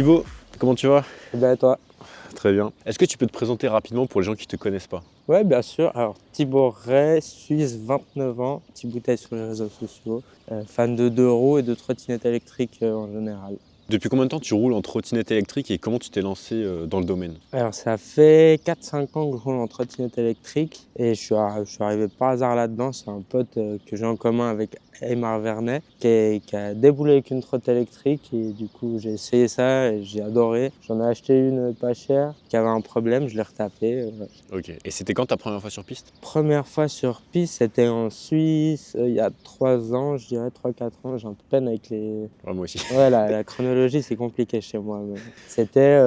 Thibaut, comment tu vas? Ben toi? Très bien. Est-ce que tu peux te présenter rapidement pour les gens qui ne te connaissent pas? Ouais, bien sûr. Alors, Thibaut Ray, Suisse, 29 ans, petit bouteille sur les réseaux sociaux, fan de 2 roues et de trottinettes électriques en général. Depuis combien de temps tu roules en trottinette électrique et comment tu t'es lancé dans le domaine? Alors, ça fait 4-5 ans que je roule en trottinette électrique et je suis arrivé par hasard là-dedans. C'est un pote que j'ai en commun avec Aymar Vernet qui a déboulé avec une trotte électrique et du coup, j'ai essayé ça et j'ai adoré. J'en ai acheté une pas chère qui avait un problème, je l'ai retapé. Ok. Et c'était quand ta première fois sur piste? Première fois sur piste, c'était en Suisse, il y a 3 ans, je dirais 3-4 ans. J'ai un peu de peine avec les... Ouais, moi aussi. Ouais, la chronologie, c'est compliqué chez moi. Mais c'était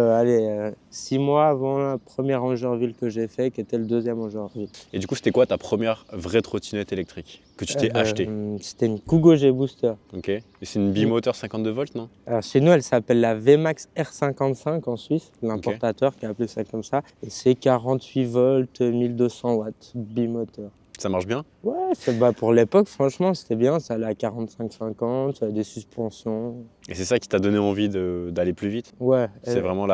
6 mois avant la première Angerville que j'ai fait, qui était le deuxième Angerville. Et du coup, c'était quoi ta première vraie trottinette électrique que tu t'es achetée? C'était une Kugo G-Booster. Ok. Et c'est une bimoteur 52 volts, non? Alors chez nous, elle s'appelle la VMAX R55 en Suisse, l'importateur qui a appelé ça comme ça. Et c'est 48 volts, 1200 watts, bimoteur. Ça marche bien? Ouais, pour l'époque, franchement, c'était bien. Ça allait à 45-50, ça avait des suspensions. Et c'est ça qui t'a donné envie d'aller plus vite? Ouais. C'est vraiment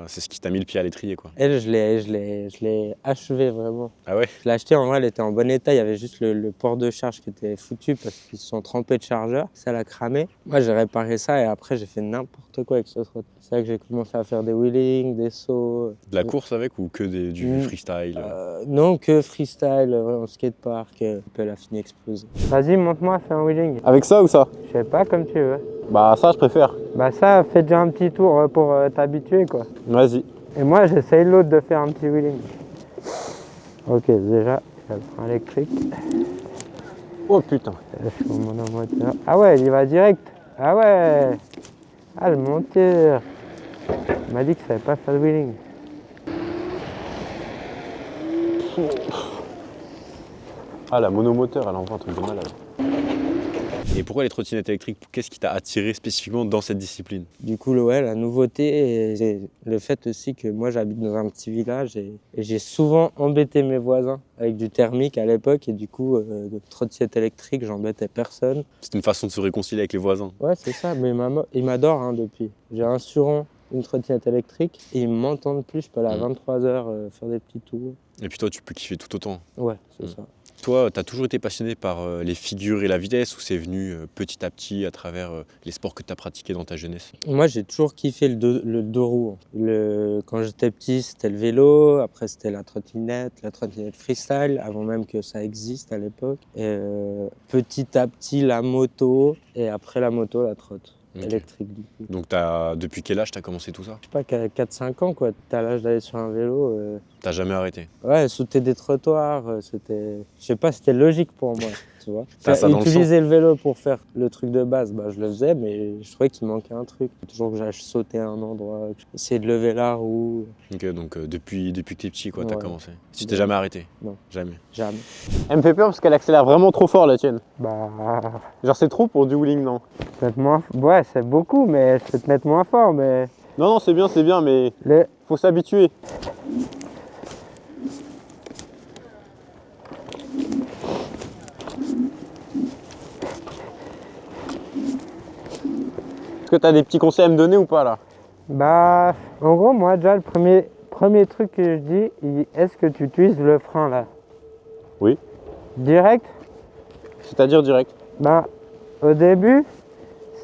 c'est ce qui t'a mis le pied à l'étrier, quoi. Elle, je l'ai achevée vraiment. Ah ouais? Je l'ai achetée, en vrai, elle était en bon état. Il y avait juste le port de charge qui était foutu parce qu'ils se sont trompés de chargeur. Ça l'a cramé. Moi, j'ai réparé ça et après, j'ai fait n'importe quoi avec ce trottinette. C'est là que j'ai commencé à faire des wheelings, des sauts. De la course avec ou que du freestyle? Non, que freestyle, en skatepark. Elle a fini explosée. Vas-y, montre-moi, fais un wheeling. Avec ça ou ça? Je sais pas, comme tu veux. Bah ça je préfère. Bah ça, fais déjà un petit tour pour t'habituer, quoi. Vas-y. Et moi, j'essaye l'autre de faire un petit wheeling. Ok, déjà, il y a le frein électrique. Oh putain. Je suis au monomoteur. Ah ouais, il y va direct. Ah ouais. Ah, le monteur. Il m'a dit qu'il savait pas faire de wheeling. Ah la monomoteur elle envoie un truc de malade. Et pourquoi les trottinettes électriques? Qu'est-ce qui t'a attiré spécifiquement dans cette discipline? Du coup, la nouveauté, et le fait aussi que moi j'habite dans un petit village et j'ai souvent embêté mes voisins avec du thermique à l'époque et du coup, de trottinette électrique, j'embêtais personne. C'est une façon de se réconcilier avec les voisins. Ouais, c'est ça, mais ils m'adorent depuis. J'ai un Suron, une trottinette électrique et ils m'entendent plus. Je peux aller à 23h faire des petits tours. Et puis toi, tu peux kiffer tout autant. Ouais, c'est ça. Toi, tu as toujours été passionné par les figures et la vitesse ou c'est venu petit à petit à travers les sports que tu as pratiqués dans ta jeunesse? Moi, j'ai toujours kiffé le deux roues. Quand j'étais petit, c'était le vélo. Après, c'était la trottinette freestyle, avant même que ça existe à l'époque. Et petit à petit, la moto. Et après la moto, la trotte. Okay. Électrique du coup. Donc depuis quel âge tu as commencé tout ça? Je sais pas, 4-5 ans quoi, t'as l'âge d'aller sur un vélo. T'as jamais arrêté? Ouais, sauter des trottoirs, c'était... Je sais pas, c'était logique pour moi, tu vois. Utiliser le vélo pour faire le truc de base, je le faisais, mais je trouvais qu'il manquait un truc. Toujours que j'aille sauter à un endroit, essayer de lever la roue. Ok, donc depuis que t'es petit quoi, t'as commencé. Tu t'es Ouais. jamais arrêté? Non. Jamais? Jamais. Elle me fait peur parce qu'elle accélère vraiment trop fort la tienne. Bah... Genre c'est trop pour du wheeling non? Peut-être moins... Ouais, c'est beaucoup, mais je peux te mettre moins fort, mais... Non c'est bien, mais faut s'habituer. Est-ce que tu as des petits conseils à me donner ou pas là? Bah, en gros, moi, déjà, le premier truc que je dis, est-ce que tu utilises le frein là? Oui. Direct? C'est-à-dire direct? Bah, au début,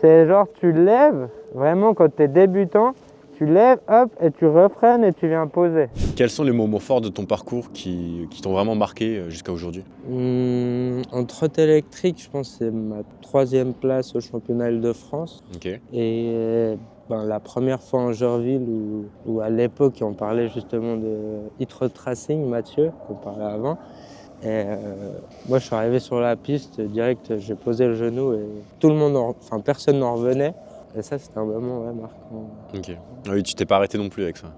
c'est genre tu lèves, vraiment quand tu es débutant, tu lèves, hop, et tu refreines et tu viens poser. Quels sont les moments forts de ton parcours qui t'ont vraiment marqué jusqu'à aujourd'hui? En trotte électrique, je pense que c'est ma 3e place au championnat Île-de-France. Ok. Et la première fois en Angerville où à l'époque on parlait justement de Hit Racing, Mathieu, qu'on parlait avant. Et moi je suis arrivé sur la piste, direct j'ai posé le genou et tout le monde, personne n'en revenait. Et ça c'était un moment marquant. Ok. Ah oui, tu t'es pas arrêté non plus avec ça.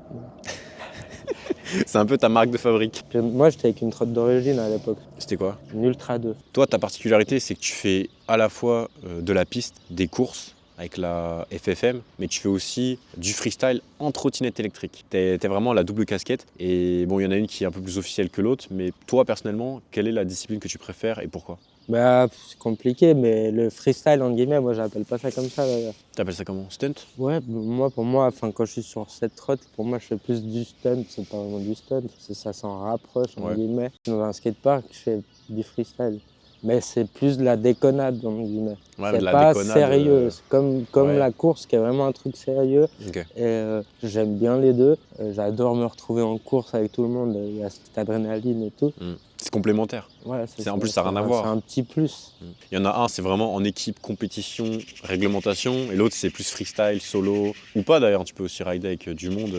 C'est un peu ta marque de fabrique. Puis, moi j'étais avec une trotte d'origine à l'époque. C'était quoi? Une Ultra 2. Toi, ta particularité, c'est que tu fais à la fois de la piste, des courses avec la FFM, mais tu fais aussi du freestyle en trottinette électrique. T'es vraiment la double casquette. Et bon, il y en a une qui est un peu plus officielle que l'autre, mais toi, personnellement, quelle est la discipline que tu préfères et pourquoi? Bah, c'est compliqué, mais le freestyle, entre guillemets, moi, j'appelle pas ça comme ça, d'ailleurs. T'appelles ça comment? Stunt? Ouais, pour moi, enfin, quand je suis sur cette trotte, pour moi, je fais plus du stunt, c'est pas vraiment du stunt, ça s'en rapproche, entre guillemets. Dans un skatepark, je fais du freestyle. Mais c'est plus de la déconnade, entre guillemets. Ouais, c'est de la pas déconnade, sérieux, c'est comme ouais. la course, qui est vraiment un truc sérieux. Ok. Et j'aime bien les deux. J'adore me retrouver en course avec tout le monde, il y a cette adrénaline et tout. C'est complémentaire. Ouais, En plus, ça n'a rien à voir. C'est un petit plus. Il y en a un, c'est vraiment en équipe, compétition, réglementation, et l'autre, c'est plus freestyle, solo, ou pas d'ailleurs. Tu peux aussi rider avec du monde,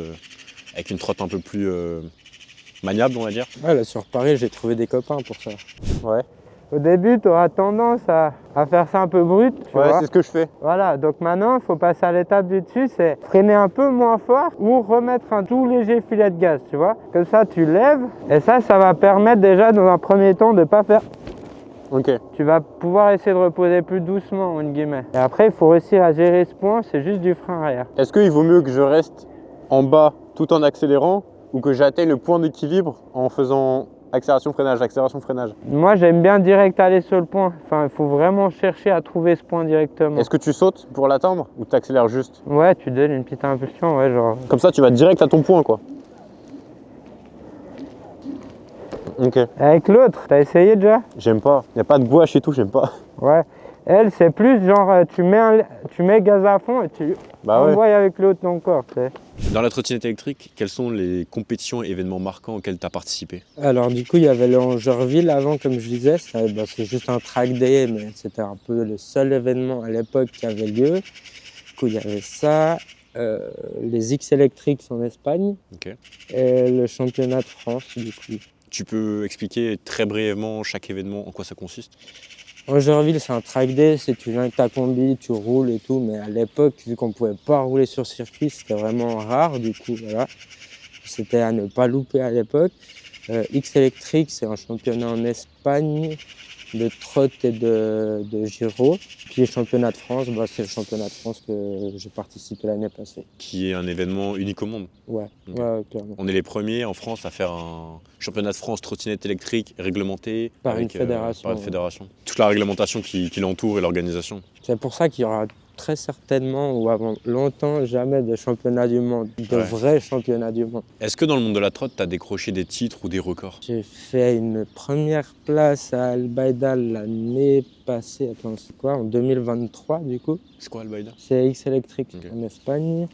avec une trotte un peu plus maniable, on va dire. Ouais, là sur Paris, j'ai trouvé des copains pour ça. Ouais. Au début, tu auras tendance à faire ça un peu brut, tu Ouais, vois. c'est ce que je fais. Voilà, donc maintenant, il faut passer à l'étape du dessus, c'est freiner un peu moins fort ou remettre un tout léger filet de gaz, tu vois. Comme ça, tu lèves, et ça va permettre déjà, dans un premier temps, de ne pas faire... Ok. Tu vas pouvoir essayer de reposer plus doucement, entre guillemets. Et après, il faut réussir à gérer ce point, c'est juste du frein arrière. Est-ce qu'il vaut mieux que je reste en bas tout en accélérant ou que j'atteigne le point d'équilibre en faisant accélération-freinage, accélération-freinage? Moi, j'aime bien direct aller sur le point. Enfin, il faut vraiment chercher à trouver ce point directement. Est-ce que tu sautes pour l'atteindre ou tu accélères juste? Ouais, tu donnes une petite impulsion, ouais, genre... Comme ça, tu vas direct à ton point, quoi. Ok. Avec l'autre, t'as essayé déjà? J'aime pas. Il n'y a pas de gouache et tout, j'aime pas. Ouais. Elle, c'est plus genre, tu mets gaz à fond et tu envoies avec l'autre ton corps, tu sais. Dans la trottinette électrique, quelles sont les compétitions et événements marquants auxquels tu as participé? Alors du coup, il y avait le Angerville avant, comme je disais, c'est juste un track day, mais c'était un peu le seul événement à l'époque qui avait lieu. Du coup, il y avait ça, les X Electrics en Espagne, et le championnat de France, du coup. Tu peux expliquer très brièvement chaque événement, en quoi ça consiste? Angerville, c'est un track day, c'est tu viens avec ta combi, tu roules et tout, mais à l'époque, vu qu'on ne pouvait pas rouler sur circuit, c'était vraiment rare, du coup, voilà. C'était à ne pas louper à l'époque. X Electric, c'est un championnat en Espagne de trotte et de gyro. Puis le championnat de France, c'est le championnat de France que j'ai participé l'année passée. Qui est un événement unique au monde? Ouais, ouais, clairement. On est les premiers en France à faire un championnat de France trottinette électrique réglementé par une fédération. Par une fédération. Toute la réglementation qui l'entoure et l'organisation. C'est pour ça qu'il y aura très certainement, ou avant longtemps, jamais de championnat du monde, de vrais championnats du monde. Est-ce que dans le monde de la trotte, tu as décroché des titres ou des records? J'ai fait une première place à Albaida l'année passée, attends, c'est quoi, en 2023 du coup. C'est quoi Albaida? C'est X Electric en Espagne.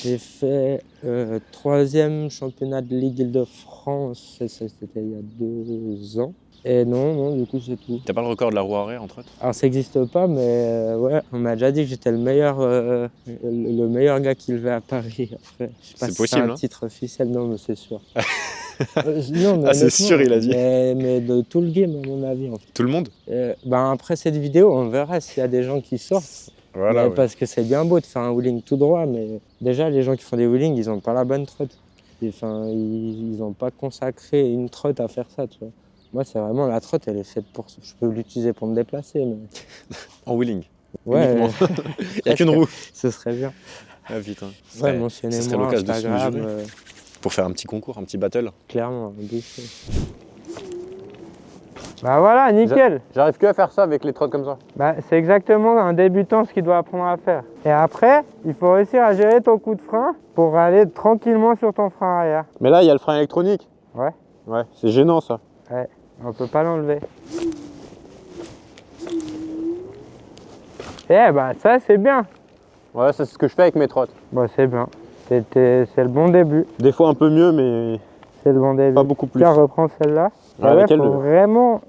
J'ai fait 3e championnat de Ligue Île-de-France, c'était il y a 2 ans. Et non, du coup, c'est tout. T'as pas le record de la roue arrière en trotte? Alors, ça n'existe pas, mais ouais, on m'a déjà dit que j'étais le meilleur gars qui levait à Paris. Après, je sais pas c'est si possible, c'est un titre officiel, non, mais c'est sûr. Non, mais c'est sûr, il a dit. Mais de tout le game, à mon avis. En fait. Tout le monde? Après cette vidéo, on verra s'il y a des gens qui sortent. Voilà, parce que c'est bien beau de faire un wheeling tout droit, mais déjà, les gens qui font des wheelings, ils n'ont pas la bonne trotte. Ils n'ont pas consacré une trotte à faire ça, tu vois. Moi, c'est vraiment la trotte, elle est faite pour... Je peux l'utiliser pour me déplacer, mais... En wheeling? Ouais. Il n'y a qu'une roue. Ce serait bien. Ah putain. Ouais, mentionnez-moi, ce serait l'occasion de se Instagram. mesurer. Pour faire un petit concours, un petit battle. Clairement, Bah voilà, nickel. J'arrive que à faire ça avec les trottes comme ça. Bah, c'est exactement un débutant ce qu'il doit apprendre à faire. Et après, il faut réussir à gérer ton coup de frein pour aller tranquillement sur ton frein arrière. Mais là, il y a le frein électronique. Ouais. Ouais, c'est gênant ça. Ouais, on peut pas l'enlever. Eh bah ça c'est bien. Ouais, c'est ce que je fais avec mes trottes. Bah c'est bien. C'est le bon début. Des fois un peu mieux, mais c'est le bon début. pas beaucoup plus. Tiens, reprends celle-là. Ouais, faut vraiment...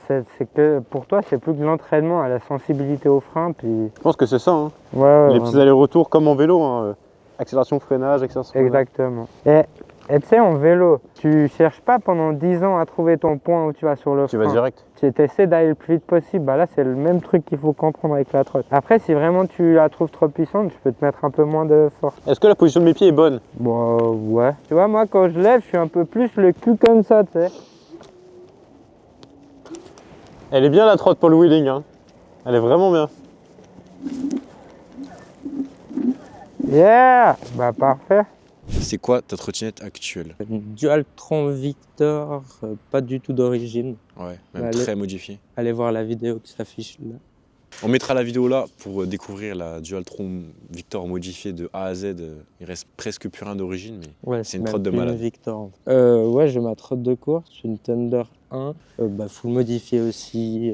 C'est que pour toi, c'est plus que l'entraînement à la sensibilité au frein. Puis... Je pense que c'est ça. Hein. Ouais, les petits allers-retours comme en vélo. Hein. Accélération, freinage, accélération, freinage. Exactement. Et tu sais, en vélo, tu cherches pas pendant 10 ans à trouver ton point où tu vas sur le frein. Tu vas direct. Tu essaies d'aller le plus vite possible. Bah là, c'est le même truc qu'il faut comprendre avec la trotte. Après, si vraiment tu la trouves trop puissante, tu peux te mettre un peu moins de force. Est-ce que la position de mes pieds est bonne? Bon, ouais. Tu vois, moi, quand je lève, je suis un peu plus le cul comme ça, tu sais. Elle est bien la trotte pour le wheeling. Hein. Elle est vraiment bien. Yeah! Bah, parfait. C'est quoi ta trottinette actuelle? Une Dualtron Victor, pas du tout d'origine. Ouais, même Allez. très modifiée. Allez voir la vidéo qui s'affiche là. On mettra la vidéo là pour découvrir la Dualtron Victor modifiée de A à Z. Il reste presque plus rien d'origine, mais Ouais, c'est une même trotte de plus malade. Une Victor. Ouais, j'ai ma trotte de course, une Thunder 1, full modifiée aussi.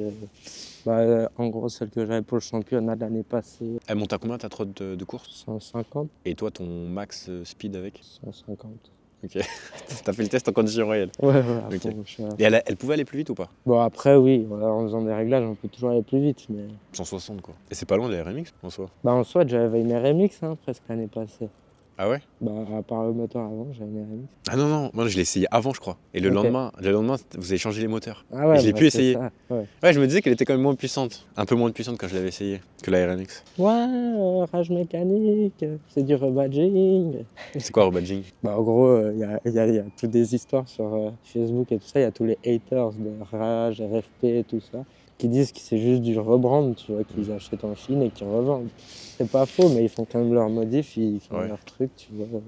En gros, celle que j'avais pour le championnat de l'année passée, Elle monte à combien ta trotte de course? 150, Et toi, ton max speed avec? 150. Ok. T'as fait le test en condition réelle. Ouais, à Ok. fond, je suis à Et elle pouvait aller plus vite ou pas? Bon, après, oui, voilà, en faisant des réglages, on peut toujours aller plus vite. Mais 160 quoi. Et c'est pas loin de la RMX en soi. en soi, j'avais une RMX presque l'année passée. Ah ouais? À part le moteur avant, j'avais une RMX. Ah non, non, moi je l'ai essayé avant je crois. Et le Ok. lendemain, vous avez changé les moteurs. Ah ouais, Et je l'ai plus c'est essayé. ça, ouais. Ouais, je me disais qu'elle était quand même moins puissante. Un peu moins puissante quand je l'avais essayé que la RMX. Ouais, rage mécanique, c'est du rebadging. C'est quoi rebadging? En gros, il y a toutes des histoires sur Facebook et tout ça. Il y a tous les haters de Rage, RFP et tout ça qui disent que c'est juste du rebrand, tu vois, qu'ils achètent en Chine et qu'ils revendent. C'est pas faux, mais ils font quand même leur modif, ils font Ouais. leur truc, tu vois.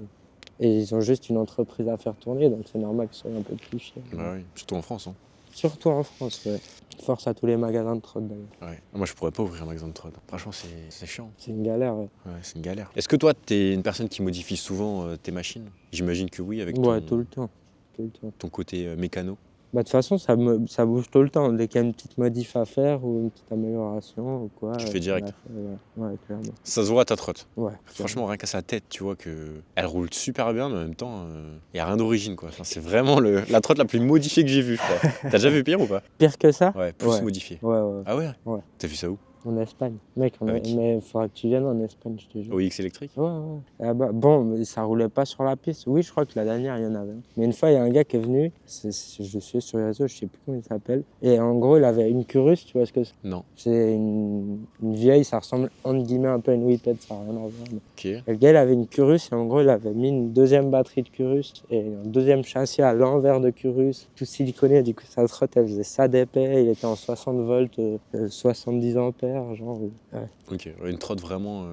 Et ils ont juste une entreprise à faire tourner, donc c'est normal qu'ils soient un peu plus chers. Bah oui, surtout en France. Hein. Surtout en France, ouais. Force à tous les magasins de trotte d'ailleurs. Ouais. Moi je pourrais pas ouvrir un magasin de trotte. Franchement, c'est chiant. C'est une galère, ouais. Ouais, c'est une galère. Est-ce que toi, t'es une personne qui modifie souvent tes machines? J'imagine que oui, avec Ouais, tout le temps. Tout le temps. ton côté mécano. De toute façon, ça bouge tout le temps. Dès qu'il y a une petite modif à faire ou une petite amélioration ou quoi. Tu fais direct. Ouais, clairement. Ça se voit à ta trotte. Ouais. Franchement, rien qu'à sa tête, tu vois que elle roule super bien, mais en même temps, il n'y a rien d'origine quoi. Enfin, c'est vraiment la trotte la plus modifiée que j'ai vue, je crois. T'as déjà vu pire ou pas? Pire que ça? Ouais, plus Ouais. modifiée. Ouais, ouais. Ah ouais? Ouais. T'as vu ça où? En Espagne. Mec, Avec qui? mais il faudra que tu viennes en Espagne, je te jure. Au X électrique? Ouais, ouais. Bon, mais ça roulait pas sur la piste. Oui, je crois que la dernière, il y en avait. Mais une fois, il y a un gars qui est venu, je le suis sur les réseaux, je sais plus comment il s'appelle. Et en gros, il avait une Curus, tu vois ce que c'est? Non. C'est une vieille, ça ressemble entre guillemets un peu à une Whippet, ça n'a rien à voir. Mais... Ok. Et le gars, il avait une Curus et en gros, il avait mis une deuxième batterie de Curus et un deuxième châssis à l'envers de Curus, tout siliconé. Du coup, sa trotte, elle faisait ça d'épais. Il était en 60 volts, 70 ampères, genre. Ouais, Ok. Ouais, une trotte vraiment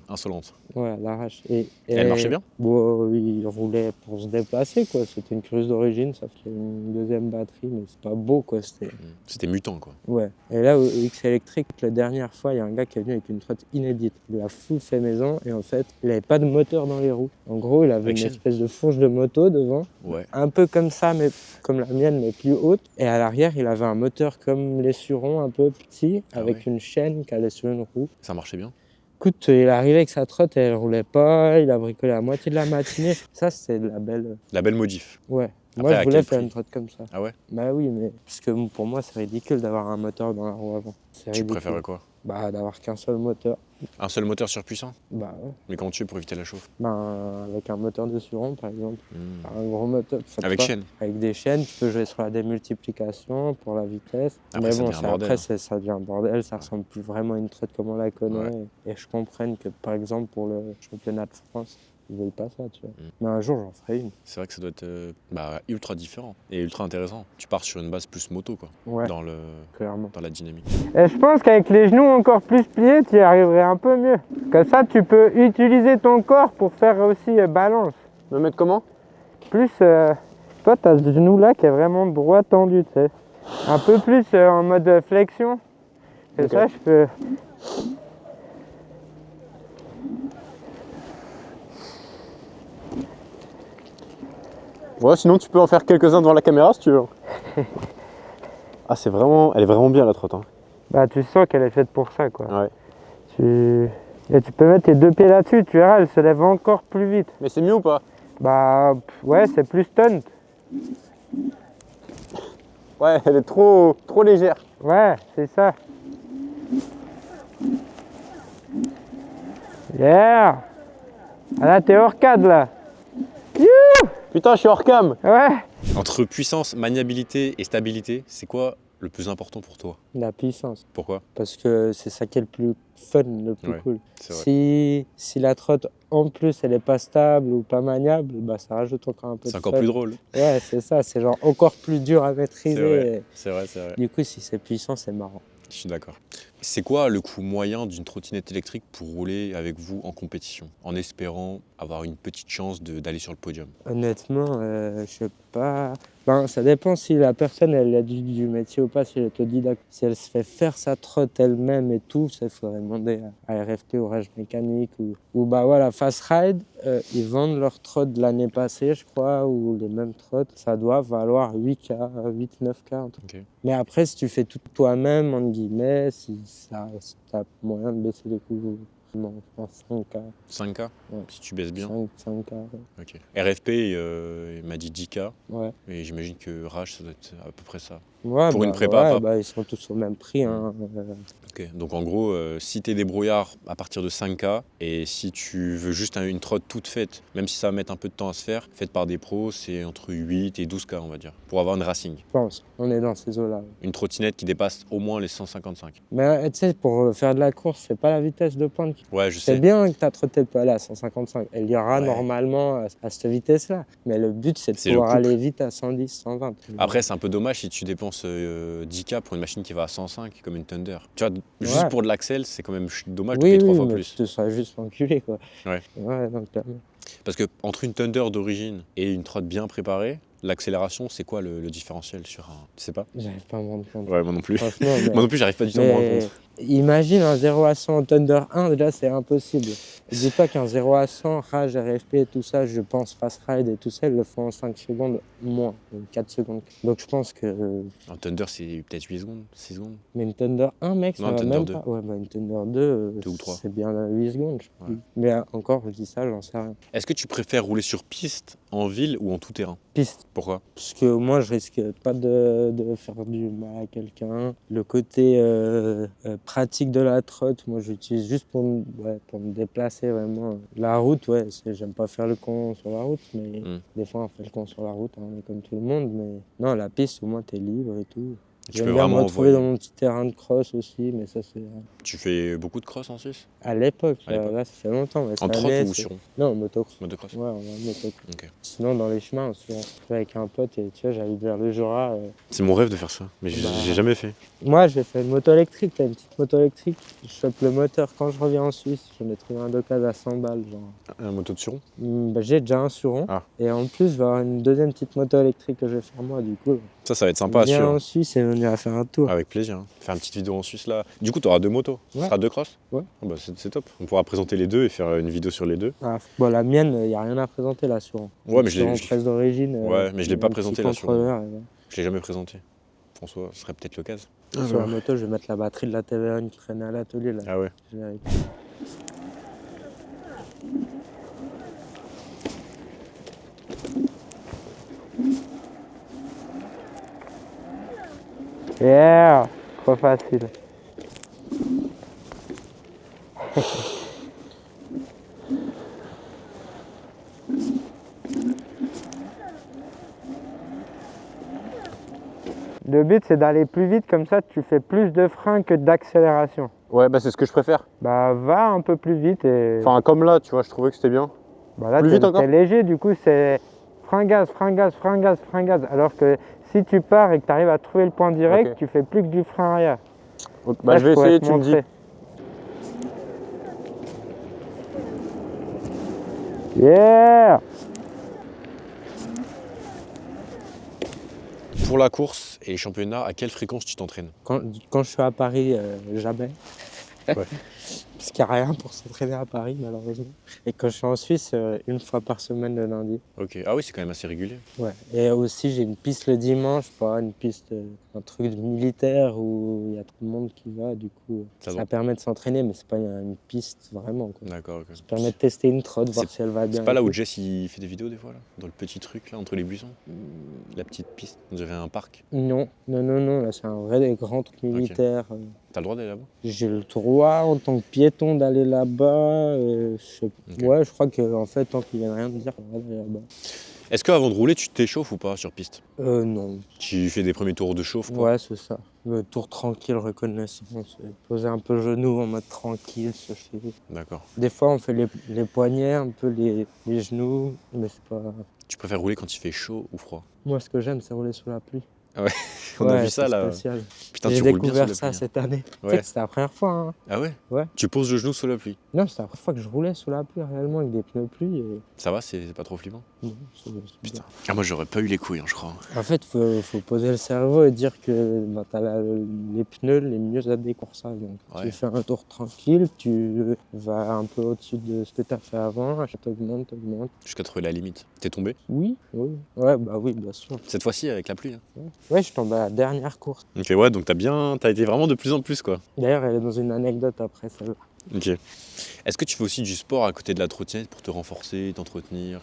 insolente. ouais, à l'arrache. Et Elle marchait bien? Bon, il roulait pour se déplacer, quoi. C'était une Curus d'origine, ça fait une deuxième batterie, mais c'est pas beau, quoi. C'était... C'était mutant quoi. Ouais. Et là, au X électrique, la dernière fois, il y a un gars qui est venu avec une trotte inédite. Il a full fait maison et en fait, il n'avait pas de moteur dans les roues. En gros, il avait Avec une chaîne. espèce de fourche de moto devant, Ouais. un peu comme ça, mais comme la mienne, mais plus haute. Et à l'arrière, il avait un moteur comme les Surons, un peu petit, Ah avec ouais. une chaîne qui allait sur une roue. Ça marchait bien? Écoute, il est arrivé avec sa trotte et elle roulait pas. Il a bricolé la moitié de la matinée. Ça, c'est de la belle. La belle modif. Ouais. Après, Moi, à je voulais quel faire prix? une trotte comme ça. Ah ouais? Bah oui, mais parce que pour moi, c'est ridicule d'avoir un moteur dans la roue avant. C'est Tu ridicule. préférais quoi? D'avoir qu'un seul moteur. Un seul moteur surpuissant? Ouais. Mais comment tu fais pour éviter la chauffe? Avec un moteur de Suron, par exemple. Hmm. Un gros moteur. Enfin, Avec tu vois, chaîne? avec des chaînes, tu peux jouer sur la démultiplication pour la vitesse. Après, mais ça bon, devient un bordel, après, ça devient un bordel. Ça ressemble plus vraiment à une trotte comme on la connaît. Et je comprends que, par exemple, pour le championnat de France, ils veulent pas ça, tu vois. Mais un jour, j'en ferai une. C'est vrai que ça doit être ultra différent et ultra intéressant. Tu pars sur une base plus moto quoi, Ouais, dans clairement. la dynamique. Et je pense qu'avec les genoux encore plus pliés, tu y arriverais un peu mieux. Comme ça, tu peux utiliser ton corps pour faire aussi balance. Me mettre comment? Plus, toi, tu as ce genou là qui est vraiment droit tendu, tu sais. Un peu plus en mode flexion. Et Ok. ça, je peux. Ouais, sinon tu peux en faire quelques-uns devant la caméra si tu veux. Ah, elle est vraiment bien la trotte. Hein. Bah, tu sens qu'elle est faite pour ça, quoi. Ouais. Et tu peux mettre tes deux pieds là-dessus, tu verras, elle se lève encore plus vite. Mais c'est mieux ou pas? Ouais, c'est plus stunt. Ouais, elle est trop légère. Ouais, c'est ça. Yeah! Ah là, t'es hors cadre, là. Youh! Putain, je suis hors cam. Ouais. Entre puissance, maniabilité et stabilité, c'est quoi le plus important pour toi? La puissance. Pourquoi? Parce que c'est ça qui est le plus fun, le plus Ouais, cool. c'est vrai. Si la trotte, en plus, elle est pas stable ou pas maniable, bah ça rajoute encore un peu de C'est encore fun. plus drôle. Ouais, c'est ça. C'est genre encore plus dur à C'est maîtriser. vrai, c'est vrai, c'est vrai. Du coup, si c'est puissant, c'est marrant. Je suis d'accord. C'est quoi le coût moyen d'une trottinette électrique pour rouler avec vous en compétition, en espérant avoir une petite chance d'aller sur le podium? Honnêtement, je sais pas. Ben, ça dépend si la personne elle a du métier ou pas, si elle est autodidacte. Si elle se fait faire sa trotte elle-même et tout, ça il faudrait demander à RFP ou Rage Mécanique ou bah voilà, Fast Ride, ils vendent leur trotte de l'année passée, je crois, ou les mêmes trottes. Ça doit valoir 8K, 8-9K. Un truc. Ok. Mais après, si tu fais tout toi-même, entre guillemets, si t'as moyen de baisser les coûts, non, je pense 5K. 5K? Ouais. Si tu baisses bien? 5K, ouais. Ok. RFP, il m'a dit 10K. Ouais. Et j'imagine que Rage, ça doit être à peu près ça. Ouais, Pour une prépa, pas- ils sont tous au même prix. Hein. Ok. Donc en gros, si t'es débrouillard à partir de 5K, et si tu veux juste une trotte toute faite, même si ça va mettre un peu de temps à se faire, faite par des pros, c'est entre 8 et 12K, on va dire, pour avoir une racing. Je pense, on est dans ces eaux-là. Une trottinette qui dépasse au moins les 155. Mais tu sais, pour faire de la course, c'est pas la vitesse de pointe. Ouais, je C'est sais. bien que ta trottette peut aller à 155. Elle ira Ouais. normalement à cette vitesse-là. Mais le but, c'est de C'est le pouvoir couple. aller vite à 110, 120. Après, c'est un peu dommage si tu dépenses 10K pour une machine qui va à 105, comme une Thunder. Tu vois, juste Ouais. pour de l'axel, c'est quand même dommage de oui, payer 3 oui, fois mais plus. tu te seras juste enculé, quoi. Ouais. Ouais, donc, clairement. Parce que entre une Thunder d'origine et une trotte bien préparée, l'accélération, c'est quoi le différentiel sur un... Tu sais pas? J'arrive pas à me rendre compte. Ouais, moi non plus. Franchement, mais... Moi non plus, j'arrive pas du tout à me rendre Mais compte. imagine un 0 à 100 en Thunder 1, déjà c'est impossible. Dis-toi qu'un 0 à 100, Rage, RFP et tout ça, je pense Fast Ride et tout ça, ils le font en 5 secondes moins, 4 secondes. Donc je pense que... Un Thunder, c'est peut-être 8 secondes, 6 secondes. Mais une Thunder 1, mec, ça Non, une va Thunder même 2. pas. Ouais, bah une Thunder 2, 2 ou 3. c'est bien 8 secondes, je crois. Ouais. Mais encore, je dis ça, j'en sais rien. Est-ce que tu préfères rouler sur piste, en ville ou en tout terrain? Piste. Pourquoi? Parce que moi, je risque pas de faire du mal à quelqu'un. Le côté pratique de la trotte, moi, j'utilise juste pour me déplacer vraiment. La route, ouais, j'aime pas faire le con sur la route, mais des fois, on fait le con sur la route, hein, on est comme tout le monde. Mais non, la piste, au moins, t'es libre et tout. Tu J'aime peux bien me vraiment retrouver envoyer. dans mon petit terrain de cross aussi, mais ça, c'est Tu fais beaucoup de cross en Suisse? à l'époque. À l'époque. Là, ça fait longtemps. Mais En cette trotte année, ou c'est- sur Non, en motocross. motocross? Ouais, on va en motocross. Ok. Sinon, dans les chemins aussi, hein. Je vais avec un pote et tu vois, j'allais vers le Jura. C'est mon rêve de faire ça, mais Bah. j'ai jamais fait. Moi, j'ai fait une moto électrique, t'as une petite moto électrique. Je chope le moteur quand je reviens en Suisse. J'en ai trouvé un d'occasion à 100 balles. Genre. Un moto de Suron? J'ai déjà un Suron. Ah. Et en plus, je vais avoir une deuxième petite moto électrique que je vais faire moi. Du coup, Ça va être sympa à viens suivre. en Suisse et on ira faire un tour. Avec plaisir. Hein. Faire une petite vidéo en Suisse là. Du coup, tu auras 2 motos. Ce Ouais. sera 2 cross? Ouais. Ah bah, c'est top. On pourra présenter les deux et faire une vidéo sur les deux. Ah, bon, la mienne, il n'y a rien à présenter là, Suron. Ouais, mais je l'ai- presse d'origine. Ouais, mais je l'ai pas un petit présenté, la Suron. contrôleur, et voilà. Je l'ai jamais présenté. François, ce serait peut-être l'occasion. Sur la moto, je vais mettre la batterie de la TV1 qui traînait à l'atelier. Là. Ah ouais. Je vais avec. Yeah, trop facile. Le but, c'est d'aller plus vite, comme ça tu fais plus de frein que d'accélération. Ouais, bah c'est ce que je préfère. Bah va un peu plus vite et Enfin, comme là, tu vois, je trouvais que c'était bien. bah, là plus t'es vite encore. t'es léger, du coup c'est frein gaz, frein gaz, frein gaz, frein gaz. Alors que si tu pars et que tu arrives à trouver le point direct, Ok. tu fais plus que du frein arrière. Donc, bah, Ça, je vais pourrais essayer, te tu me dis. montrer. Yeah! Pour la course et les championnats, à quelle fréquence tu t'entraînes? Quand je suis à Paris, jamais. Ouais. Parce qu'il n'y a rien pour s'entraîner à Paris, malheureusement. Et quand je suis en Suisse, une fois par semaine le lundi. Ok. Ah oui, c'est quand même assez régulier. Ouais. Et aussi, j'ai une piste le dimanche, pas une piste, un truc de militaire où il y a trop de monde qui va. Du coup, Ça ça va. permet de s'entraîner, mais c'est pas une piste vraiment. Quoi. D'accord, ok. Ça permet de tester une trotte, voir C'est- si elle va bien. C'est pas et là où tout. Jess il fait des vidéos des fois là? Dans le petit truc là, entre les buissons? La petite piste, on dirait un parc. Non, non, non, non, là c'est un vrai grand truc militaire. T'as le droit d'aller là-bas? J'ai le droit en tant que piéton d'aller là-bas. Ok. Ouais, je crois qu'en fait, tant qu'ils viennent rien me dire, on va aller là-bas. Est-ce qu'avant de rouler, tu t'échauffes ou pas sur piste? Non. Tu fais des premiers tours de chauffe quoi? Ouais, c'est ça. Le tour tranquille, reconnaissance. Poser un peu le genou en mode tranquille, se fait. D'accord. Des fois, on fait les poignets, un peu les genoux, mais c'est pas. Tu préfères rouler quand il fait chaud ou froid? Moi, ce que j'aime, c'est rouler sous la pluie. On a Ouais, vu ça c'est là. spécial. Putain, J'ai tu roules bien sous découvert la ça pluie. cette année. Tu sais Ouais. que c'était la première fois. Hein. Ah ouais? Ouais. Tu poses le genou sous la pluie. Non, c'était la première fois que je roulais sous la pluie réellement avec des pneus pluie. Et... Ça va, c'est pas trop flippant? Non, c'est Putain. bien. Ah, moi j'aurais pas eu les couilles, hein, je crois. En fait, faut poser le cerveau et dire que bah, tu as les pneus les mieux adéquats pour ça. Donc, Ouais. tu fais un tour tranquille, tu vas un peu au-dessus de ce que tu as fait avant, t'augmentes. Jusqu'à trouver la limite. T'es tombé? Oui, oui. Ouais, bah oui, bien sûr. Cette fois-ci avec la pluie. Hein. Ouais, je tombe à la dernière course. Ok, ouais, donc t'as été vraiment de plus en plus quoi. D'ailleurs, elle est dans une anecdote après celle-là. Ok. Est-ce que tu fais aussi du sport à côté de la trottinette pour te renforcer, t'entretenir?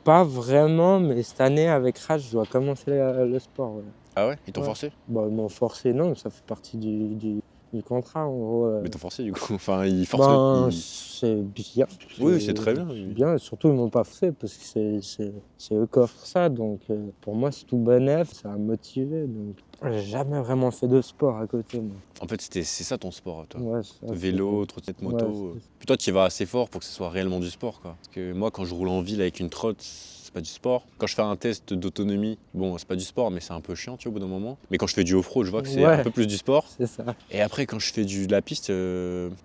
Pas vraiment, mais cette année, avec Raj, je dois commencer le sport. Ouais. Ah ouais? Ils t'ont Ouais. forcé? Bon, ils m'ont forcé, non, ça fait partie du contrat en gros. Mais t'ont forcé du coup. Enfin, ils forcent. Ben, ils- c'est bien. Oui, c'est très bien. C'est bien, et surtout ils m'ont pas forcé parce que c'est eux qui offrent ça. Donc pour moi, c'est tout bénef, ça a motivé. Donc j'ai jamais vraiment fait de sport à côté. Moi. En fait, c'est ça ton sport, toi. Ouais, ça, Vélo, trottinette, moto. Ouais, Puis toi, tu y vas assez fort pour que ce soit réellement du sport, quoi. Parce que moi, quand je roule en ville avec une trotte, c'est pas du sport. Quand je fais un test d'autonomie, bon, c'est pas du sport, mais c'est un peu chiant, tu vois, au bout d'un moment. Mais quand je fais du off-road, je vois que c'est Ouais. un peu plus du sport. c'est ça. Et après, quand je fais de la piste,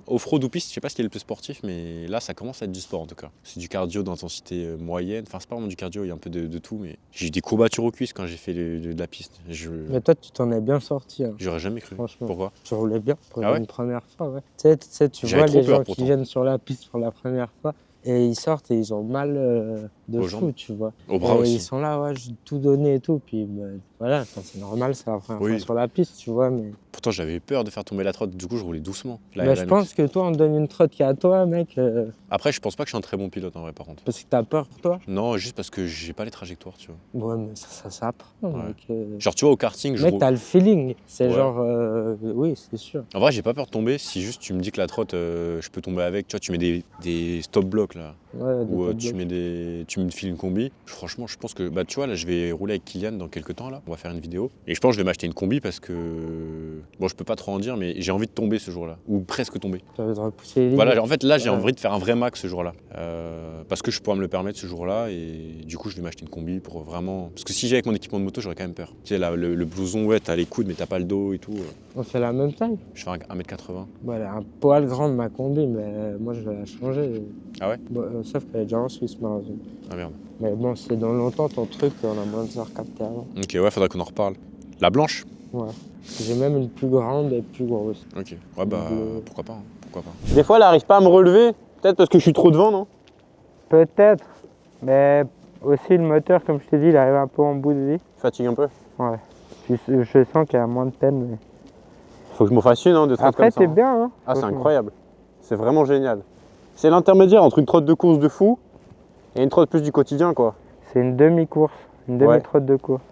off-road ou piste, je sais pas ce qui est le plus sportif, mais là, ça commence à être du sport en tout cas. C'est du cardio d'intensité moyenne. Enfin, c'est pas vraiment du cardio, il y a un peu de tout, mais j'ai eu des courbatures aux cuisses quand j'ai fait de la piste. Mais toi, tu t'en es bien sorti. Hein. J'aurais jamais cru. Franchement. Pourquoi? Tu roulais bien pour Ah ouais une première fois. Ouais. Tu sais, tu J'avais vois trop les peur, gens pourtant. qui viennent sur la piste pour la première fois et ils sortent et ils ont mal de Aux fou, jambes. tu vois. Au bras Et aussi. ils sont là, ouais, j'ai tout donné et tout. Puis bah, voilà, enfin, c'est normal, c'est la première Oui. fois sur la piste, tu vois. Mais Pourtant, j'avais peur de faire tomber la trotte, du coup, je roulais doucement. La bah, je RMX. pense que toi, on te donne une trotte qui est à toi, mec, Après, je pense pas que je suis un très bon pilote en vrai, par contre. parce que t'as peur pour toi. Non, juste parce que j'ai pas les trajectoires, tu vois. Ouais, mais ça s'apprend, Ouais. mec. Genre, tu vois, au karting, je Mec, roule. t'as le feeling. C'est Ouais. genre, oui, c'est sûr. En vrai, j'ai pas peur de tomber si juste tu me dis que la trotte, je peux tomber avec. Tu vois, tu mets des stop blocks là. Ouais, Ou des tu top me files une combi. Franchement, je pense que, bah, tu vois, là, je vais rouler avec Kylian dans quelques temps, là. On va faire une vidéo. Et je pense que je vais m'acheter une combi parce que, bon, je peux pas trop en dire, mais j'ai envie de tomber ce jour-là. Ou presque tomber. blocs. T'as envie de repousser les Voilà, limites. en fait, là, j'ai Ouais. envie de faire un vrai max ce jour-là. Parce que je pourrais me le permettre ce jour-là. Et du coup, je vais m'acheter une combi pour vraiment. Parce que si j'ai avec mon équipement de moto, j'aurais quand même peur. Tu sais, là, le blouson, ouais, t'as les coudes, mais t'as pas le dos et tout. On fait la même taille. Je fais 1m80. Bon, elle est un poil grande, ma combi, mais moi, je vais la changer. Ah ouais? Bon, sauf qu'elle est déjà en Suisse, malheureusement. Ah merde. Mais bon, c'est dans longtemps ton truc, on a moins de se recapter avant. Ok, ouais, faudra qu'on en reparle. La blanche? Ouais. J'ai même une plus grande et plus grosse. Ok. Ouais, bah, Bleu. pourquoi pas, hein. Pourquoi pas. Des fois, elle n'arrive pas à me relever. Peut-être parce que je suis trop devant, non? Peut-être, mais aussi le moteur, comme je t'ai dit, il arrive un peu en bout de vie. Fatigue un peu. Ouais. Je sens qu'il y a moins de peine. Mais... Faut que je m'en fasse une, hein, de trotte Après, comme ça. t'es hein. bien, hein. Ah, c'est franchement. incroyable. C'est vraiment génial. C'est l'intermédiaire entre une trotte de course de fou et une trotte plus du quotidien, quoi. C'est une demi-course, une Ouais. demi-trotte de course.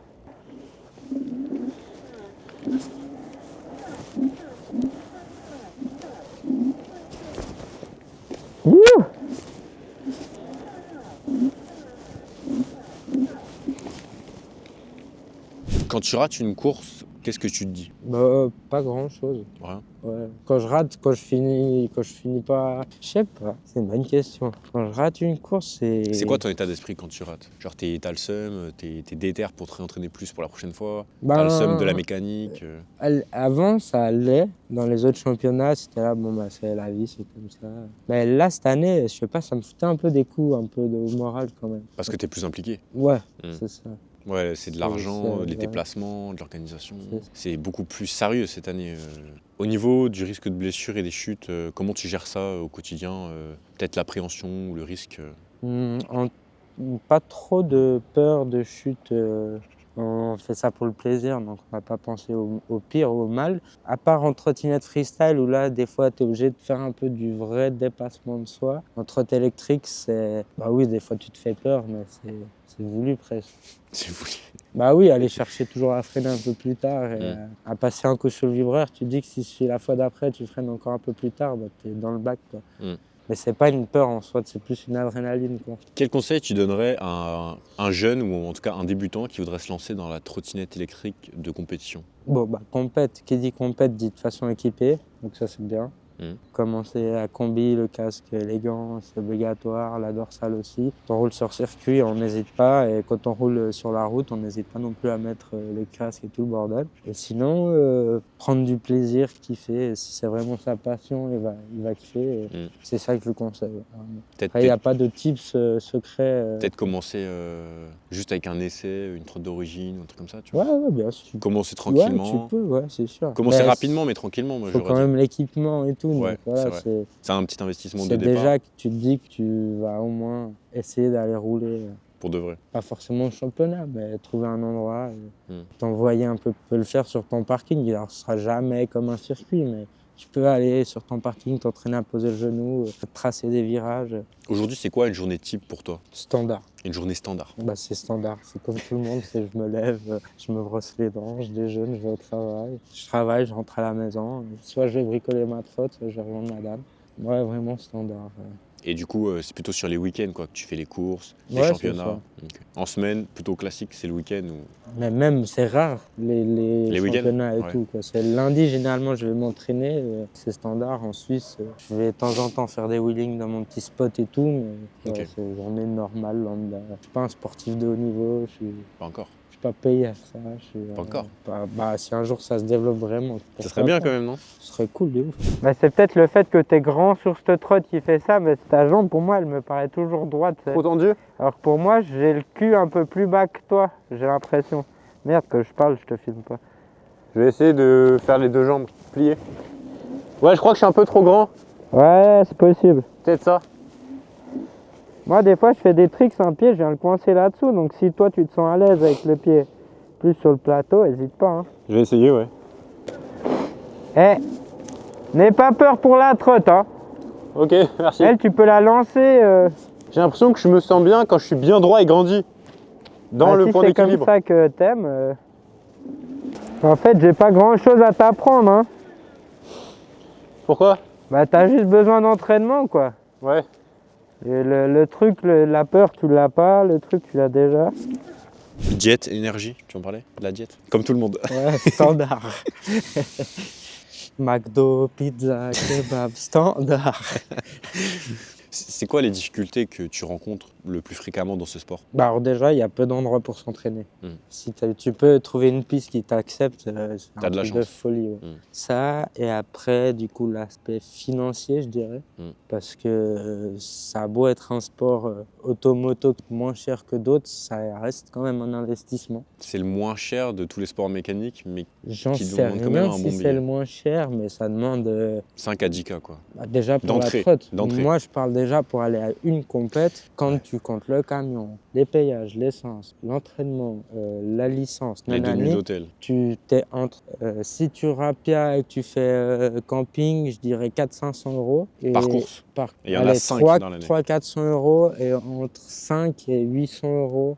Youh. Quand tu rates une course, qu'est-ce que tu te dis? Bah, pas grand-chose. Rien. Ouais. Quand je rate, quand je finis pas, je sais pas, c'est une bonne question. Quand je rate une course, c'est... C'est quoi ton état d'esprit quand tu rates? Genre, t'as le seum, t'es déter pour te réentraîner plus pour la prochaine fois? T'as le seum de la mécanique? Avant, ça allait. Dans les autres championnats, c'était là, bon, bah, c'est la vie, c'est comme ça. Mais là, cette année, je sais pas, ça me foutait un peu des coups, un peu de moral quand même. Parce que t'es plus impliqué. Ouais, Mm. c'est ça. Ouais, c'est de C'est- l'argent, c'est- des ouais. déplacements, de l'organisation. C'est- C'est beaucoup plus sérieux cette année. Au niveau du risque de blessure et des chutes, comment tu gères ça au quotidien? Peut-être l'appréhension ou le risque? Pas trop de peur de chute. On fait ça pour le plaisir, donc on va pas penser au pire ou au mal. À part en trottinette freestyle, où là, des fois, tu es obligé de faire un peu du vrai dépassement de soi. En trotte électrique, c'est... Bah oui, des fois, tu te fais peur, mais c'est voulu presque. C'est voulu. Bah oui, aller chercher toujours à freiner un peu plus tard et Mm. à passer un coup sur le vibreur. Tu te dis que si la fois d'après, tu freines encore un peu plus tard, bah, tu es dans le bac, quoi. Mm. Mais c'est pas une peur en soi, c'est plus une adrénaline, quoi. Quel conseil tu donnerais à un jeune ou en tout cas un débutant qui voudrait se lancer dans la trottinette électrique de compétition? Bon, bah, compète. Qui dit compète dit de façon équipée, donc ça c'est bien. Commencer à combi, le casque élégant, c'est obligatoire, la dorsale aussi. Quand on roule sur circuit, on n'hésite pas. Et quand on roule sur la route, on n'hésite pas non plus à mettre le casque et tout le bordel. Et sinon, prendre du plaisir, kiffer. Si c'est vraiment sa passion, il va kiffer. C'est ça que je conseille. Après, il n'y a pas de tips secrets. Peut-être commencer juste avec un essai, une trotte d'origine, un truc comme ça, tu vois. Ouais, bien sûr. Commencer tranquillement. Ouais, tu peux, ouais, c'est sûr. Commencer rapidement, mais tranquillement, moi, faut j'aurais quand dit. même l'équipement et tout. Ouais, donc voilà, c'est un petit investissement de c'est départ. déjà que tu te dis que tu vas au moins essayer d'aller rouler. Pour de vrai. Pas forcément au championnat, mais trouver un endroit, t'envoyer un peu, tu peux le faire sur ton parking. Alors, ce sera jamais comme un circuit, mais tu peux aller sur ton parking, t'entraîner à poser le genou, tracer des virages. Aujourd'hui, c'est quoi une journée type pour toi? Standard. Une journée standard? C'est standard, c'est comme tout le monde, c'est je me lève, je me brosse les dents, je déjeune, je vais au travail. Je travaille, je rentre à la maison. Soit je vais bricoler ma trotte, soit je vais rejoindre madame. Ouais, vraiment standard. Et du coup, c'est plutôt sur les week-ends quoi, que tu fais les courses, les Ouais, championnats. Okay. En semaine, plutôt classique, c'est le week-end ou... Mais même, c'est rare les championnats et tout. C'est lundi, généralement, je vais m'entraîner. C'est standard. En Suisse, je vais de temps en temps faire des wheelings dans mon petit spot et tout. Mais c'est une journée normale, lambda. Je ne suis pas un sportif de haut niveau. Pas encore. Pas payé à ça. Pas encore. Si un jour ça se développe vraiment. Ça serait bien quand même, non? Ce serait cool, de ouf. C'est peut-être le fait que t'es grand sur cette trotte qui fait ça, mais ta jambe, pour moi, elle me paraît toujours droite. Trop tendue? Alors que pour moi, j'ai le cul un peu plus bas que toi, j'ai l'impression. Merde, que je parle, je te filme pas. Je vais essayer de faire les deux jambes pliées. Ouais, je crois que je suis un peu trop grand. Ouais, c'est possible. Peut-être ça. Moi, des fois, je fais des tricks un pied, je viens le coincer là-dessous. Donc, si toi, tu te sens à l'aise avec le pied plus sur le plateau, n'hésite pas. Hein. Je vais essayer, ouais. N'aie pas peur pour la trotte. Hein. Ok, merci. Elle, tu peux la lancer. J'ai l'impression que je me sens bien quand je suis bien droit et grandi. Dans le point d'équilibre. C'est comme ça que t'aimes. En fait, j'ai pas grand-chose à t'apprendre. Hein. Pourquoi? T'as juste besoin d'entraînement, quoi. Ouais. Et le truc, la peur, tu l'as pas, le truc, tu l'as déjà. Diète, énergie, tu en parlais? De la diète? Comme tout le monde. Ouais, standard. McDo, pizza, kebab, standard. C'est quoi les difficultés que tu rencontres le plus fréquemment dans ce sport? Alors déjà, il y a peu d'endroits pour s'entraîner. Si tu peux trouver une piste qui t'accepte, c'est un truc de folie. Ouais. Ça, et après, du coup, l'aspect financier, je dirais. Parce que ça a beau être un sport automoto moins cher que d'autres, ça reste quand même un investissement. C'est le moins cher de tous les sports mécaniques, mais j'en qui sais demande quand même rien un si bon c'est billet. le moins cher, mais ça demande... 5 à 10K quoi. Déjà pour la trotte. D'entrée. Moi, je parle déjà pour aller à une compète, quand tu comptes le camion, les payages, l'essence, l'entraînement, la licence, les 2 nuits d'hôtel. Tu t'es entre... si tu rapia et que tu fais camping, je dirais 400-500 euros. Par course. Et il y en a 5 dans l'année. 300-400 euros et entre 5 et 800 euros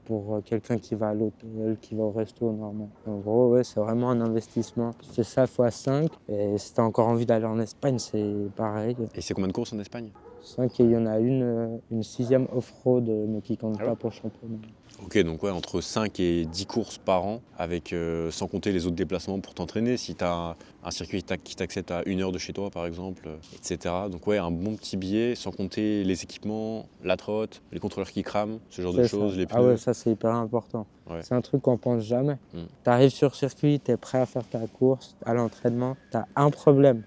pour quelqu'un qui va à l'hôtel, qui va au resto normal. En gros, ouais, c'est vraiment un investissement. C'est ça x5. Et si tu as encore envie d'aller en Espagne, c'est pareil. Et c'est combien de courses en Espagne? 5 et il y en a une 6e off-road, mais qui compte pas pour le championnat. Ok, donc ouais, entre 5 et 10 courses par an, avec, sans compter les autres déplacements pour t'entraîner. Si tu as un circuit qui t'accepte à 1 heure de chez toi, par exemple, etc. Donc ouais, un bon petit billet, sans compter les équipements, la trotte, les contrôleurs qui crament, ce genre de choses, les pneus. Ah ouais, ça c'est hyper important. Ouais. C'est un truc qu'on pense jamais. Tu arrives sur circuit, tu es prêt à faire ta course, à l'entraînement, tu as un problème.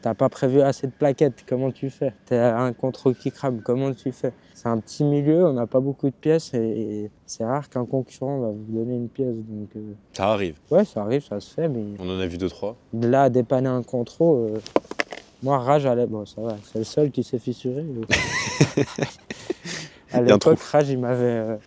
T'as pas prévu assez de plaquettes, comment tu fais? Tu as un contrôle qui crame, comment tu fais? C'est un petit milieu, on n'a pas beaucoup de pièces et c'est rare qu'un concurrent va vous donner une pièce. Donc, ça arrive. Ouais, ça arrive, ça se fait, mais... On en a vu 2-3. Là, dépanner un contrôle, moi, Raj, bon, ça va, c'est le seul qui s'est fissuré. À l'époque, Raj, il m'avait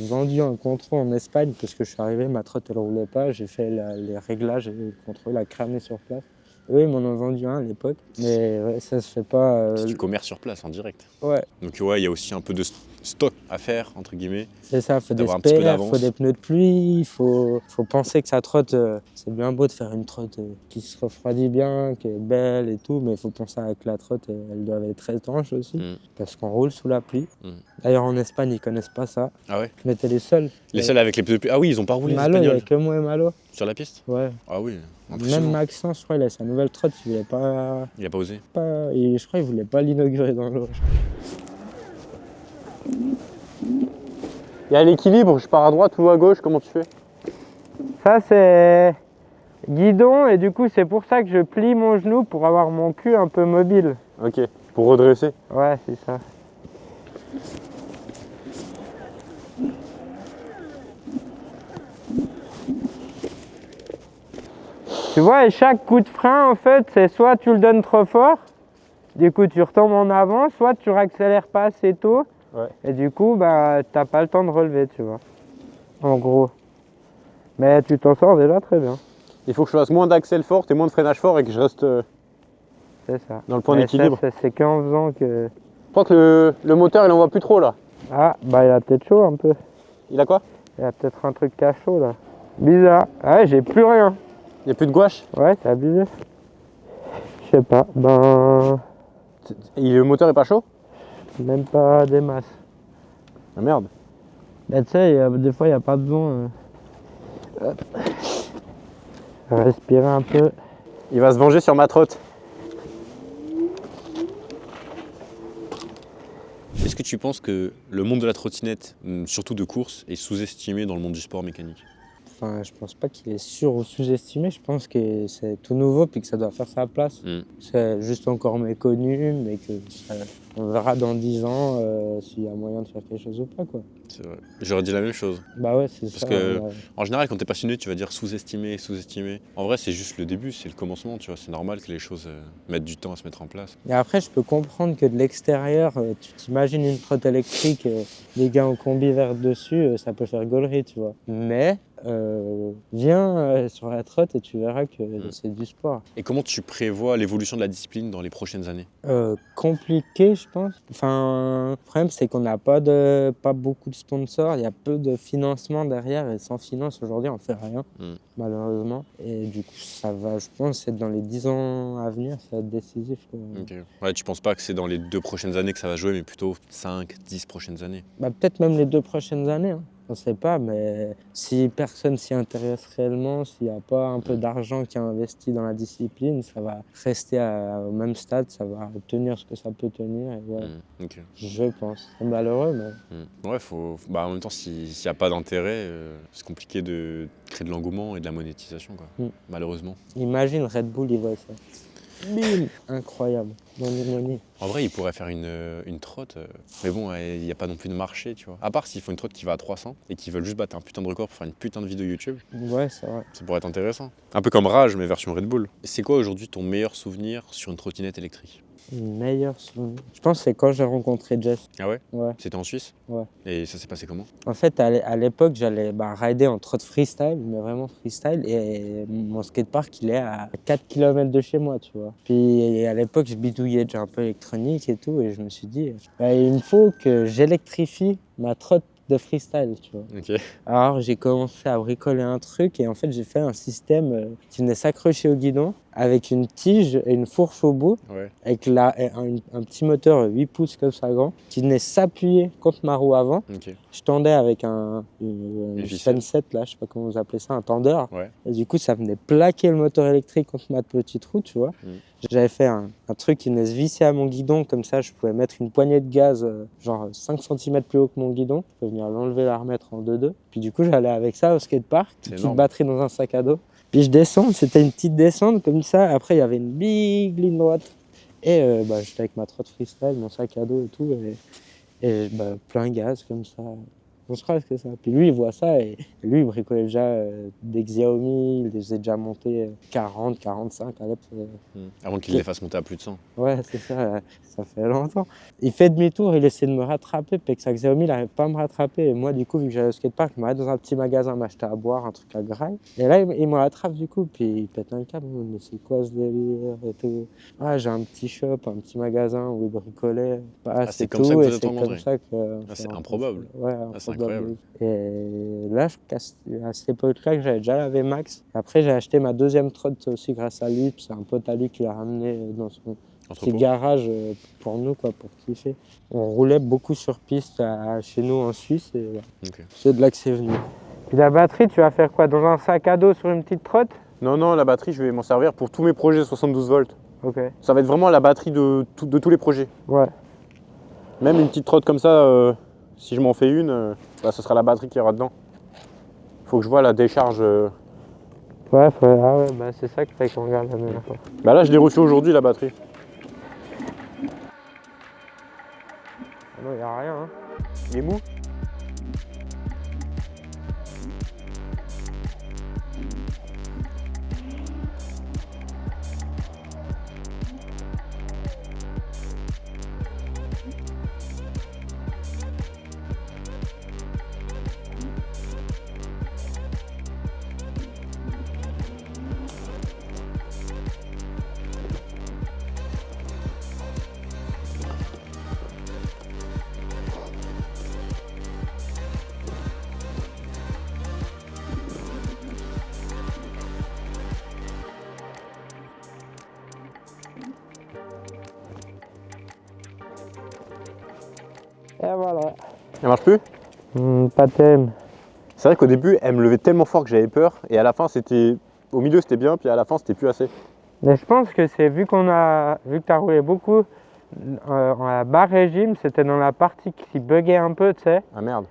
vendu un contrôle en Espagne parce que je suis arrivé, ma trotte, elle roulait pas, j'ai fait les réglages et le contrôle a cramé sur place. Eux, ils m'en ont vendu un à l'époque, mais ouais, ça se fait pas. C'est du commerce sur place, en direct. Ouais. Donc ouais, il y a aussi un peu de stock à faire, entre guillemets. C'est ça, il faut des spares, il faut des pneus de pluie, il faut penser que sa trotte, c'est bien beau de faire une trotte qui se refroidit bien, qui est belle et tout, mais il faut penser que la trotte, elle doit être très étanche aussi, parce qu'on roule sous la pluie. D'ailleurs, en Espagne, ils connaissent pas ça. Ah ouais? Mais t'es les seuls. Les seuls avec les pneus de pluie. Ah oui, ils ont pas roulé les Malo, il n'y Espagnols. a que moi et Malo. Sur la piste? Ouais. Ah oui, Même impressionnant. Maxence, je crois, il a sa nouvelle trotte, il voulait Il a pas osé. je crois qu'il voulait pas l'inaugurer dans l'eau. Il y a l'équilibre, je pars à droite ou à gauche, comment tu fais? Ça, c'est guidon, et du coup, c'est pour ça que je plie mon genou pour avoir mon cul un peu mobile. Ok, pour redresser. Ouais, c'est ça. Tu vois, et chaque coup de frein, en fait, c'est soit tu le donnes trop fort, du coup tu retombes en avant, soit tu réaccélères pas assez tôt, Ouais. et du coup, bah, t'as pas le temps de relever, tu vois. En gros. Mais tu t'en sors déjà très bien. Il faut que je fasse moins d'accel fort et moins de freinage fort et que je reste C'est ça. dans le point Mais d'équilibre. ça, c'est qu'en faisant que... Je crois que le moteur il envoie plus trop là. Ah, bah il a peut-être chaud un peu. Il a quoi? Il y a peut-être un truc qui a chaud là. Bizarre. Ouais, j'ai plus rien. Il n'y a plus de gouache? Ouais, c'est abusé. Je sais pas. Ben, Et le moteur est pas chaud? même pas des masses. Ah merde. Bah, tu sais, des fois, il n'y a pas besoin. Hop. Respirer un peu. Il va se venger sur ma trotte. Est-ce que tu penses que le monde de la trottinette, surtout de course, est sous-estimé dans le monde du sport mécanique? Enfin, je pense pas qu'il est sur ou sous-estimé. Je pense que c'est tout nouveau puis que ça doit faire sa place. C'est juste encore méconnu, mais que on verra dans 10 ans s'il y a moyen de faire quelque chose ou pas, quoi. C'est vrai. J'aurais dit la même chose. Bah ouais, c'est Parce ça. que en général, quand t'es passionné, tu vas dire sous-estimé, sous-estimé. En vrai, c'est juste le début, c'est le commencement, tu vois. C'est normal que les choses mettent du temps à se mettre en place. Et après, je peux comprendre que de l'extérieur, tu t'imagines une trotte électrique, les gars en combi vert dessus, ça peut faire gaulerie, tu vois. Mais viens sur la trotte et tu verras que c'est du sport. Et comment tu prévois l'évolution de la discipline dans les prochaines années? Compliqué, je pense. Enfin, le problème, c'est qu'on n'a pas beaucoup de sponsors, il y a peu de financement derrière, et sans finance, aujourd'hui, on ne fait rien, malheureusement. Et du coup, ça va, je pense, être dans les 10 ans à venir, ça va être décisif, quoi. Ok. Ouais, tu penses pas que c'est dans les 2 prochaines années que ça va jouer, mais plutôt 5, 10 prochaines années? Bah, peut-être même les 2 prochaines années, hein. On ne sait pas, mais si personne s'y intéresse réellement, s'il n'y a pas un peu d'argent qui est investi dans la discipline, ça va rester au même stade, ça va tenir ce que ça peut tenir. Et ouais, Ok. je pense. C'est malheureux, mais... Ouais, bah, en même temps, s'il n'y a pas d'intérêt, c'est compliqué de créer de l'engouement et de la monétisation, quoi. Malheureusement. Imagine Red Bull, il voit ça. Bim, incroyable. Money. En vrai, ils pourraient faire une trotte, mais bon, il n'y a pas non plus de marché, tu vois. À part s'ils font une trotte qui va à 300 et qu'ils veulent juste battre un putain de record pour faire une putain de vidéo YouTube, Ouais, c'est vrai. ça pourrait être intéressant. Un peu comme Rage, mais version Red Bull. C'est quoi aujourd'hui ton meilleur souvenir sur une trottinette électrique? Meilleur souvenir. Je pense que c'est quand j'ai rencontré Jess. Ah ouais? Ouais. C'était en Suisse? Ouais. Et ça s'est passé comment? En fait, à l'époque, j'allais rider en trotte freestyle, mais vraiment freestyle. Et mon skatepark, il est à 4 km de chez moi, tu vois. Puis à l'époque, je bidouillais déjà un peu électronique et tout. Et je me suis dit, il me faut que j'électrifie ma trotte de freestyle, tu vois. Ok. Alors j'ai commencé à bricoler un truc et en fait j'ai fait un système qui venait s'accrocher au guidon avec une tige et une fourche au bout, Ouais. avec un petit moteur 8 pouces comme ça grand, qui venait s'appuyer contre ma roue avant. Ok. Je tendais avec une ficelle. Sunset, là, je sais pas comment vous appelez ça, un tendeur. Ouais. Et du coup ça venait plaquer le moteur électrique contre ma petite roue, tu vois. J'avais fait un truc qui venait se visser à mon guidon, comme ça je pouvais mettre une poignée de gaz genre 5 cm plus haut que mon guidon. Je pouvais venir l'enlever, la remettre en 2-2. Puis du coup j'allais avec ça au skatepark, une petite énorme. batterie dans un sac à dos. Puis je descends, c'était une petite descente comme ça. Après il y avait une big ligne droite. Et j'étais avec ma trotte freestyle, mon sac à dos et tout. Et plein gaz comme ça. On se croise que ça. Puis lui, il voit ça et lui, il bricolait déjà des Xiaomi, il les a déjà montés 40, 45 à l'époque. Avant qu'il les fasse monter à plus de 100. Ouais, c'est ça, ça fait longtemps. Il fait demi-tour, il essaie de me rattraper, puis avec sa Xiaomi, il n'arrive pas à me rattraper. Et moi, du coup, vu que j'allais au skatepark, je m'arrête dans un petit magasin m'acheter à boire, un truc à graille. Et là, il me rattrape du coup, puis il pète un câble. Mais c'est quoi ce délire et tout. Ah, j'ai un petit shop, un petit magasin où il bricolait. C'est comme ça que vous et êtes c'est rencontrés. comme ça que... C'est improbable. Ouais, c'est improbable. incroyable. Et là, à cette époque-là, j'avais déjà lavé Max. Après, j'ai acheté ma deuxième trotte aussi grâce à lui. Puis c'est un pote à lui qui l'a ramené dans son petit garage pour nous, quoi, pour kiffer. On roulait beaucoup sur piste chez nous en Suisse. Et voilà. Ok. C'est de là que c'est venu. Puis la batterie, tu vas faire quoi? Dans un sac à dos sur une petite trotte? Non, non, la batterie, je vais m'en servir pour tous mes projets 72 volts. Ok. Ça va être vraiment la batterie de tous les projets. Ouais. Même une petite trotte comme ça, si je m'en fais une, bah, ce sera la batterie qui aura dedans. Faut que je vois la décharge. Ouais, ah ouais, bah c'est ça qu'il fallait qu'on regarde la dernière fois. Bah là, je l'ai reçu aujourd'hui, la batterie. Ah non, y a rien. Hein. Il est mou? Et voilà. Elle marche plus? Pas thème. C'est vrai qu'au début, elle me levait tellement fort que j'avais peur. Et à la fin, c'était. Au milieu, c'était bien, puis à la fin, c'était plus assez. Mais je pense que c'est vu que tu as roulé beaucoup en bas régime, c'était dans la partie qui buguait un peu, tu sais. Ah merde.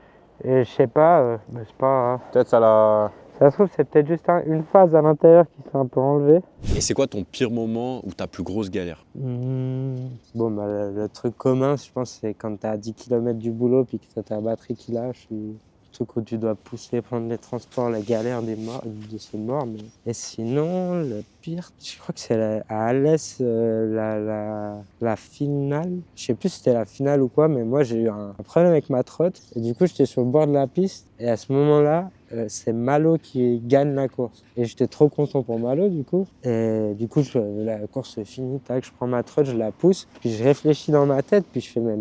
Et je sais pas, bah, c'est pas. Peut-être ça l'a. Ça se trouve, c'est peut-être juste une phase à l'intérieur qui s'est un peu enlevée. Et c'est quoi ton pire moment ou ta plus grosse galère? Bon, bah, le truc commun, je pense, c'est quand tu es à 10 km du boulot puis que tu as ta batterie qui lâche. Ou le truc où tu dois pousser, prendre les transports, la galère de ces morts. Mais... Et sinon, le pire, je crois que c'est à Alès, la finale. Je sais plus si c'était la finale ou quoi, mais moi j'ai eu un problème avec ma trotte. Et du coup, j'étais sur le bord de la piste. Et à ce moment-là, c'est Malo qui gagne la course. Et j'étais trop content pour Malo, du coup. Et du coup, la course est finie, tac, je prends ma trotte, je la pousse. Puis je réfléchis dans ma tête, puis je fais, mais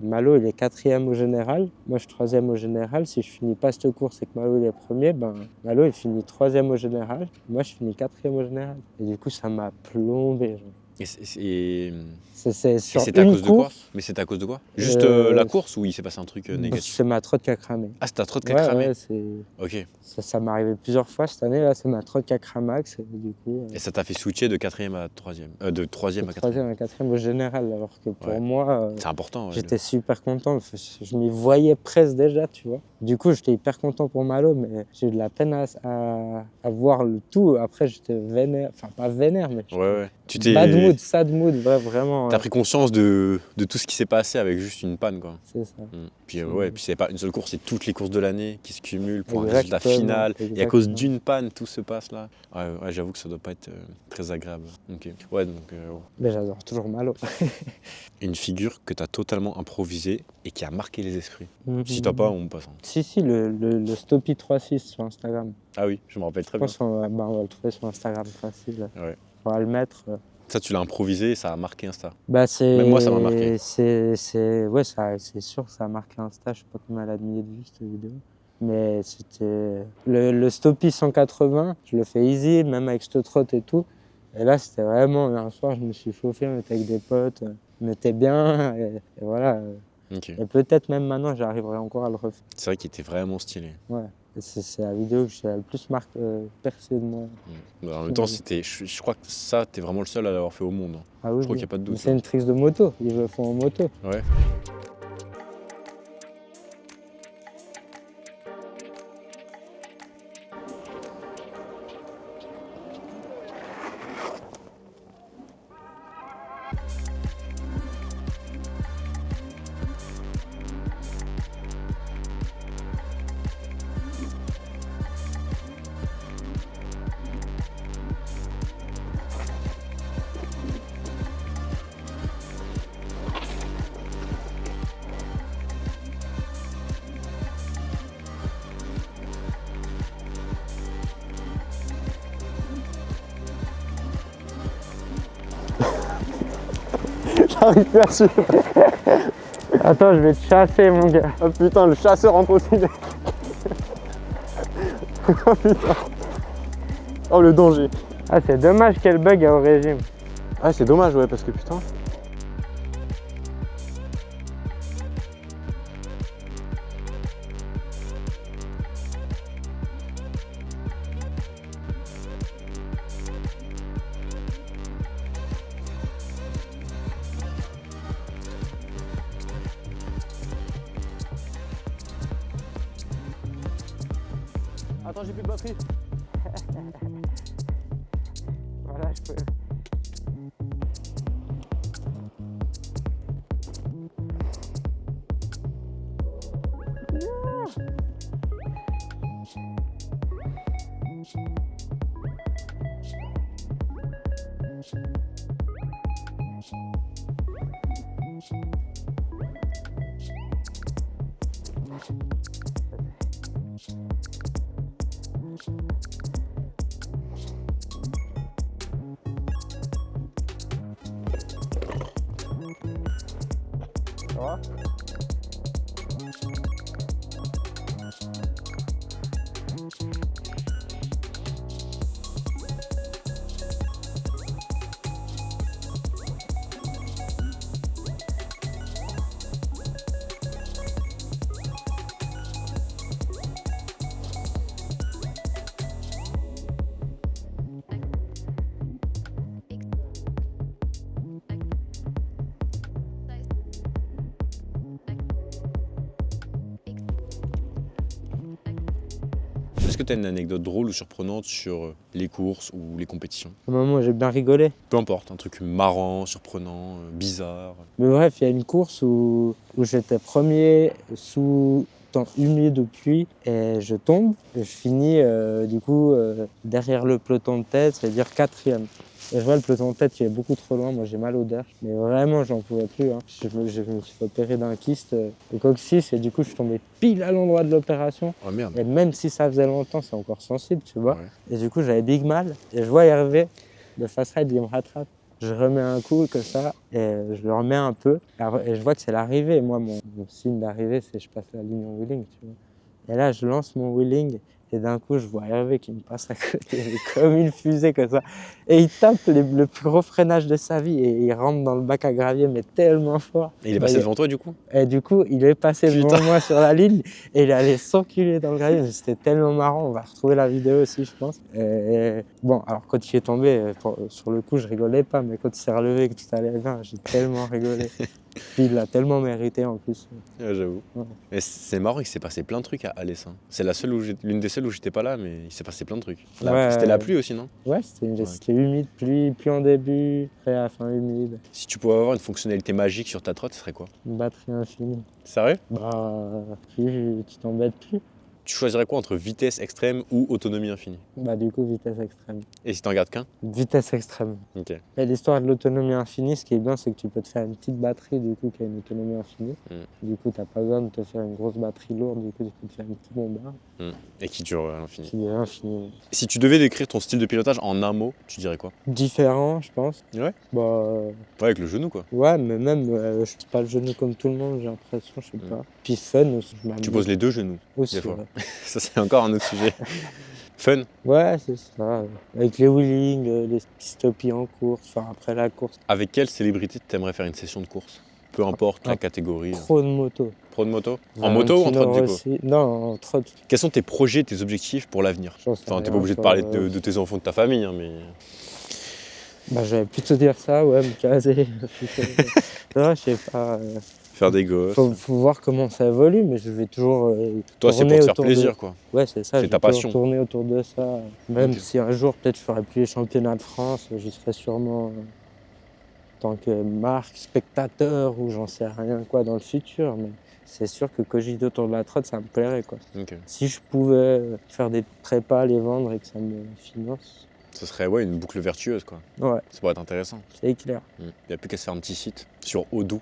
Malo, il est 4e au général. Moi, je suis 3e au général. Si je finis pas cette course et que Malo, il est premier, ben, Malo, il finit 3e au général. Moi, je finis 4e au général. Et du coup, ça m'a plombé. Genre. Et C'est sur c'est à une cause de quoi? course. Mais c'est à cause de quoi? Juste la course ou il s'est passé un truc négatif? C'est ma trotte qui a cramé. Ah, c'est ta trotte qui a Ouais, cramé? ouais, Ok. ça m'est arrivé plusieurs fois cette année. Là, c'est ma trotte qui a cramé. Du coup, Et ça t'a fait switcher de 4e à 3e? De 3e à 4e? 3e à 4e au général. Alors que pour Ouais. moi, C'est important. Ouais, j'étais super content. Je m'y voyais presque déjà, tu vois. Du coup, j'étais hyper content pour Malo, mais j'ai eu de la peine à voir le tout. Après, j'étais vénère. Enfin, pas vénère, mais Ouais. Tu bad mood, sad mood, vraiment. T'as pris conscience de tout ce qui s'est passé avec juste une panne, quoi. C'est ça. Puis ouais, puis c'est pas une seule course, c'est toutes les courses de l'année qui se cumulent pour un Exactement, résultat final. Et à exactement. cause d'une panne, tout se passe là. Ouais, j'avoue que ça doit pas être très agréable. Ok. Ouais, donc Mais j'adore toujours Malo. une figure que t'as totalement improvisée et qui a marqué les esprits. Si t'as pas, on passe. Hein. Si, le Stoppy 36 sur Instagram. Ah oui, je me rappelle très Je bien. pense qu'on va le trouver sur Instagram facile. Ouais. On va le mettre. Ça, tu l'as improvisé et ça a marqué Insta. Bah, Même moi, ça m'a marqué. Ouais, c'est sûr que ça a marqué Insta. Je sais pas combien elle a de milliers de vues cette vidéo. Mais c'était le Stoppy 180. Je le fais easy, même avec cette trotte et tout. Et là, c'était vraiment un soir, je me suis chauffé, on était avec des potes, on était bien. Et voilà. Ok. Et peut-être même maintenant, j'arriverai encore à le refaire. C'est vrai qu'il était vraiment stylé. Ouais. Et c'est la vidéo que j'ai le plus percé de moi. En même temps, je crois que ça, t'es vraiment le seul à l'avoir fait au monde. Hein. Ah oui, Je crois oui. qu'il n'y a pas de doute. Mais c'est une trick de moto, ils le font en moto. Ouais. J'arrive plus à suivre. Attends, je vais te chasser, mon gars. Oh putain, le chasseur en trottinette. Oh putain. Oh le danger. Ah, c'est dommage qu'elle bug au régime. Ah c'est dommage ouais parce que putain. Attends, j'ai plus de batterie. Voilà, je peux. Ça va? Est-ce que tu as une anecdote drôle ou surprenante sur les courses ou les compétitions? À un moment, j'ai bien rigolé. Peu importe, un truc marrant, surprenant, bizarre. Mais bref, il y a une course où j'étais premier sous temps humide de pluie et je tombe. Et je finis derrière le peloton de tête, c'est-à-dire quatrième. Et je vois le peloton de tête qui est beaucoup trop loin, moi j'ai mal au derche, mais vraiment j'en pouvais plus. Hein. Je me suis fait opérer d'un kyste au coccyx et du coup je suis tombé pile à l'endroit de l'opération. Oh merde. Et même si ça faisait longtemps, c'est encore sensible, tu vois. Ouais. Et du coup j'avais big mal et je vois Hervé de fast ride, il me rattrape. Je remets un coup comme ça et je le remets un peu et je vois que c'est l'arrivée. Moi mon signe d'arrivée c'est je passe la ligne en wheeling, tu vois. Et là je lance mon wheeling. Et d'un coup, je vois Hervé qui me passe à côté, mais comme une fusée comme ça. Et il tape le plus gros freinage de sa vie et il rentre dans le bac à gravier, mais tellement fort. Et il est passé devant toi du coup? Et du coup, il est passé devant moi sur la ligne et il allait s'enculer dans le gravier. Mais c'était tellement marrant. On va retrouver la vidéo aussi, je pense. Et bon, alors quand il est tombé, sur le coup, je rigolais pas, mais quand il s'est relevé et que tout allait bien, j'ai tellement rigolé. Puis il l'a tellement mérité en plus. Ouais, j'avoue. Ouais. Mais c'est marrant, il s'est passé plein de trucs à Alès. Hein. C'est l'une des seules où j'étais pas là, mais il s'est passé plein de trucs. Ouais. C'était la pluie aussi, non? Ouais, c'était humide, pluie en début, après à la fin humide. Si tu pouvais avoir une fonctionnalité magique sur ta trotte, ce serait quoi? Une batterie infinie. Sérieux? Bah, tu t'embêtes plus. Tu choisirais quoi entre vitesse extrême ou autonomie infinie? Bah, du coup, vitesse extrême. Et si t'en gardes qu'un? Vitesse extrême. Ok. Et l'histoire de l'autonomie infinie, ce qui est bien, c'est que tu peux te faire une petite batterie, du coup, qui a une autonomie infinie. Du coup, t'as pas besoin de te faire une grosse batterie lourde, du coup, tu peux te faire une petite bombard Et qui dure à l'infini. qui est infinie. Si tu devais décrire ton style de pilotage en un mot, tu dirais quoi? Différent, je pense. Ouais. Bah, Ouais, avec le genou quoi. ouais, mais même, je suis pas le genou comme tout le monde, j'ai l'impression, je sais pas. Puis fun aussi, je m'amuse. Tu poses les deux genoux, aussi. des fois. Ouais. Ça, c'est encore un autre sujet. Fun. Ouais, c'est ça. Avec les wheelings, les stopies en course, enfin après la course. Avec quelle célébrité t'aimerais faire une session de course? Peu importe la catégorie. Pro de moto. Pro de moto? En moto ou en trotte du coup? Non, en trotte. Quels sont tes projets, tes objectifs pour l'avenir? Enfin, t'es pas obligé de parler de tes enfants, de ta famille, hein, mais... Bah, j'allais plutôt dire ça, ouais, me caser. Non, je sais pas. Faire des gosses. Faut voir comment ça évolue, mais je vais toujours. Toi, c'est pour te faire plaisir, quoi. Ouais, c'est ça. C'est ta passion. Tourner autour de ça. Même Ok. si un jour, peut-être, je ferai plus les championnats de France, j'y serai sûrement en tant que marque, spectateur ou j'en sais rien quoi dans le futur. Mais c'est sûr que cogiter autour de la trotte, ça me plairait, quoi. Ok. Si je pouvais faire des prépas, les vendre et que ça me finance, Ce serait ouais, une boucle vertueuse, quoi. ouais, Ça pourrait être intéressant. c'est clair. Il n'y a plus qu'à se faire un petit site sur Odoo.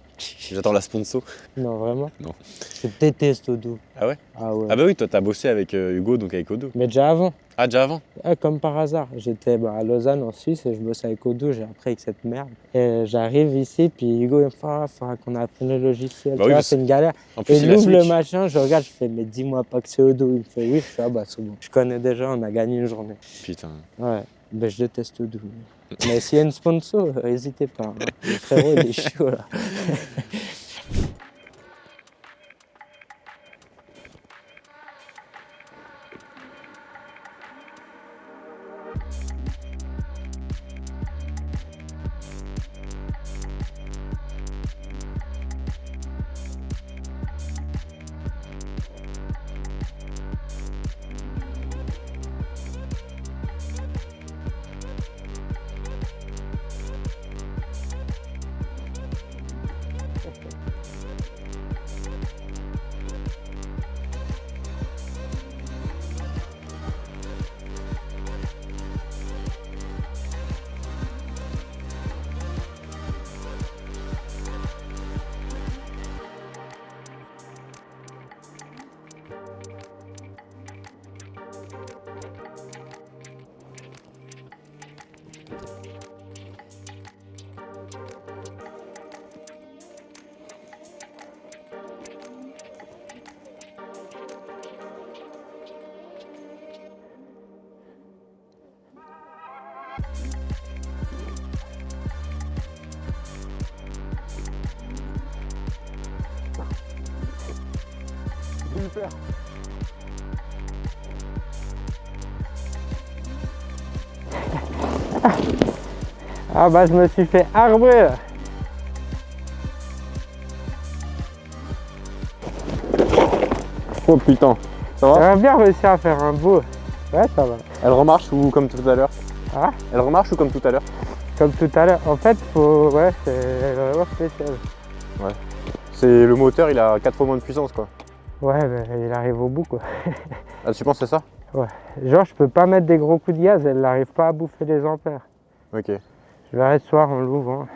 J'attends la sponsor. Non, vraiment. Non. Je déteste Odoo. Ah ouais? Ah ouais. Ah bah oui, toi t'as bossé avec Hugo, donc avec Odoo. Mais déjà avant. Ah, déjà avant? Comme par hasard, j'étais à Lausanne en Suisse et je bossais avec Odoo, j'ai appris avec cette merde. Et j'arrive ici, puis Hugo il me fait il faudra qu'on apprenne le logiciel. Bah Tu oui, vois, parce- c'est une galère. En plus, Et il il a ouvre le Switch. machin, je regarde, je fais mais dis-moi pas que c'est Odoo. Il me fait oui, je fais bah c'est bon. Je connais déjà, on a gagné une journée. Putain. Ouais, ben je déteste Odoo. Mais s'il y a une sponsor, n'hésitez pas. Hein. Le frérot il est chaud là. Super. Ah bah je me suis fait arbrer là. Oh putain. Ça va? J'aurais bien réussi à faire un beau. Ouais, ça va. Elle remarche ou comme tout à l'heure? Ah, Elle remarche ou comme tout à l'heure? comme tout à l'heure. En fait, faut... ouais, c'est vraiment spécial. C'est le moteur, il a 4 fois moins de puissance quoi. Ouais, mais il arrive au bout quoi. Ah, tu penses que c'est ça? Genre, je peux pas mettre des gros coups de gaz, elle n'arrive pas à bouffer les ampères. Ok. Je verrai ce soir en l'ouvrant.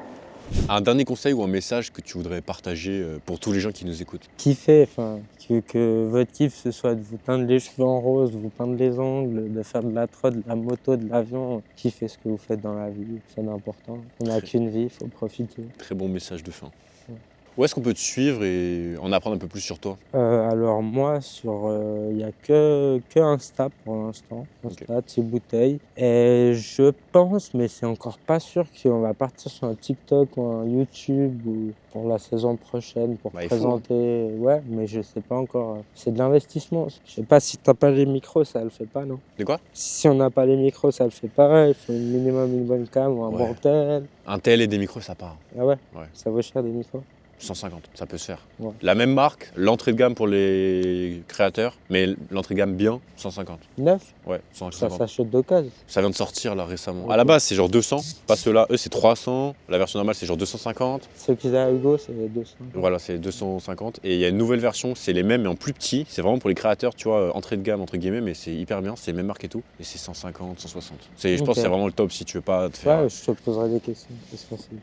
Un dernier conseil ou un message que tu voudrais partager pour tous les gens qui nous écoutent? Kiffer, enfin, que votre kiff ce soit de vous teindre les cheveux en rose, de vous peindre les ongles, de faire de la trot, de la moto, de l'avion. Kiffez ce que vous faites dans la vie, c'est important. On n'a qu'une vie, il faut profiter. Très bon message de fin. Ouais. Où est-ce qu'on peut te suivre et en apprendre un peu plus sur toi? Alors moi, il n'y a que Insta pour l'instant. Insta, Petite Bouteille. Et je pense, mais c'est encore pas sûr, qu'on va partir sur un TikTok ou un YouTube ou pour la saison prochaine pour Bah, il présenter. Ouais, mais je sais pas encore. C'est de l'investissement. Je sais pas si t'as pas les micros, ça le fait pas, non? De quoi? Si on n'a pas les micros, ça le fait pas. Il faut minimum une bonne cam ou un Ouais. bon tel. Un tel et des micros, ça part. Ah ouais? Ouais. Ça vaut cher des micros? 150, ça peut se faire. Ouais. La même marque, l'entrée de gamme pour les créateurs, mais l'entrée de gamme bien, 150. Neuf? Ouais, Ça 150. s'achète d'occasion. Ça vient de sortir là récemment. Ok. À la base, c'est genre 200. Pas ceux-là, eux, c'est 300. La version normale, c'est genre 250. Ceux qu'ils ont à Hugo, c'est 200. Voilà, c'est 250. Et il y a une nouvelle version, c'est les mêmes, mais en plus petit. C'est vraiment pour les créateurs, tu vois, entrée de gamme, entre guillemets, mais c'est hyper bien. C'est les mêmes marques et tout. Et c'est 150, 160. Je pense Ok. que c'est vraiment le top si tu veux pas te faire. Ouais, je te poserai des questions. C'est possible.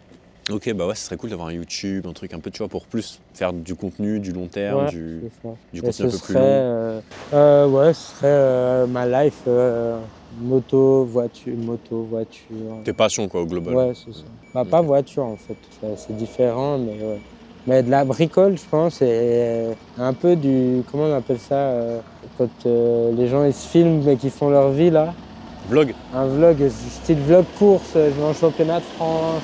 Ok, bah ouais, ce serait cool d'avoir un YouTube, un truc un peu, tu vois, pour plus faire du contenu, du long terme, Ouais, du c'est ça. Et contenu un ce peu plus serait, long. ouais, ce serait ma life, moto, voiture. Tes passions, quoi, au global. Ouais, c'est ça. Bah, pas Ok. voiture en fait, c'est différent, mais ouais. Mais de la bricole, je pense, et un peu du. Comment on appelle ça quand les gens ils se filment mais qui font leur vie là. Vlog, Un vlog, style vlog course, je vais en championnat de France.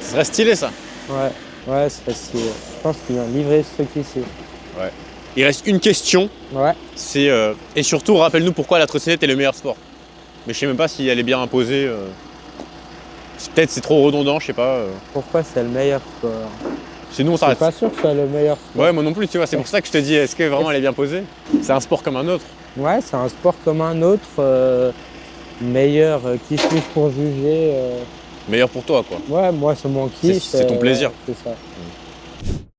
ce serait stylé ça. Ouais, c'est facile. Je pense qu'il y a un livret ce truc ici. Il reste une question, Ouais. c'est et surtout rappelle-nous pourquoi la trottinette est le meilleur sport. Mais je sais même pas si elle est bien imposée. Peut-être c'est trop redondant, je sais pas. Pourquoi c'est le meilleur sport? Sinon on Je suis s'arrête. pas sûr que ce soit le meilleur sport. Ouais, moi non plus, tu vois, c'est pour ça que je te dis, est-ce que vraiment elle est bien posée? C'est un sport comme un autre. Ouais, c'est un sport comme un autre. Meilleur, qui suis-je pour juger Meilleur pour toi, quoi. Ouais, moi c'est mon kiff. C'est ton plaisir. C'est ça. Mm.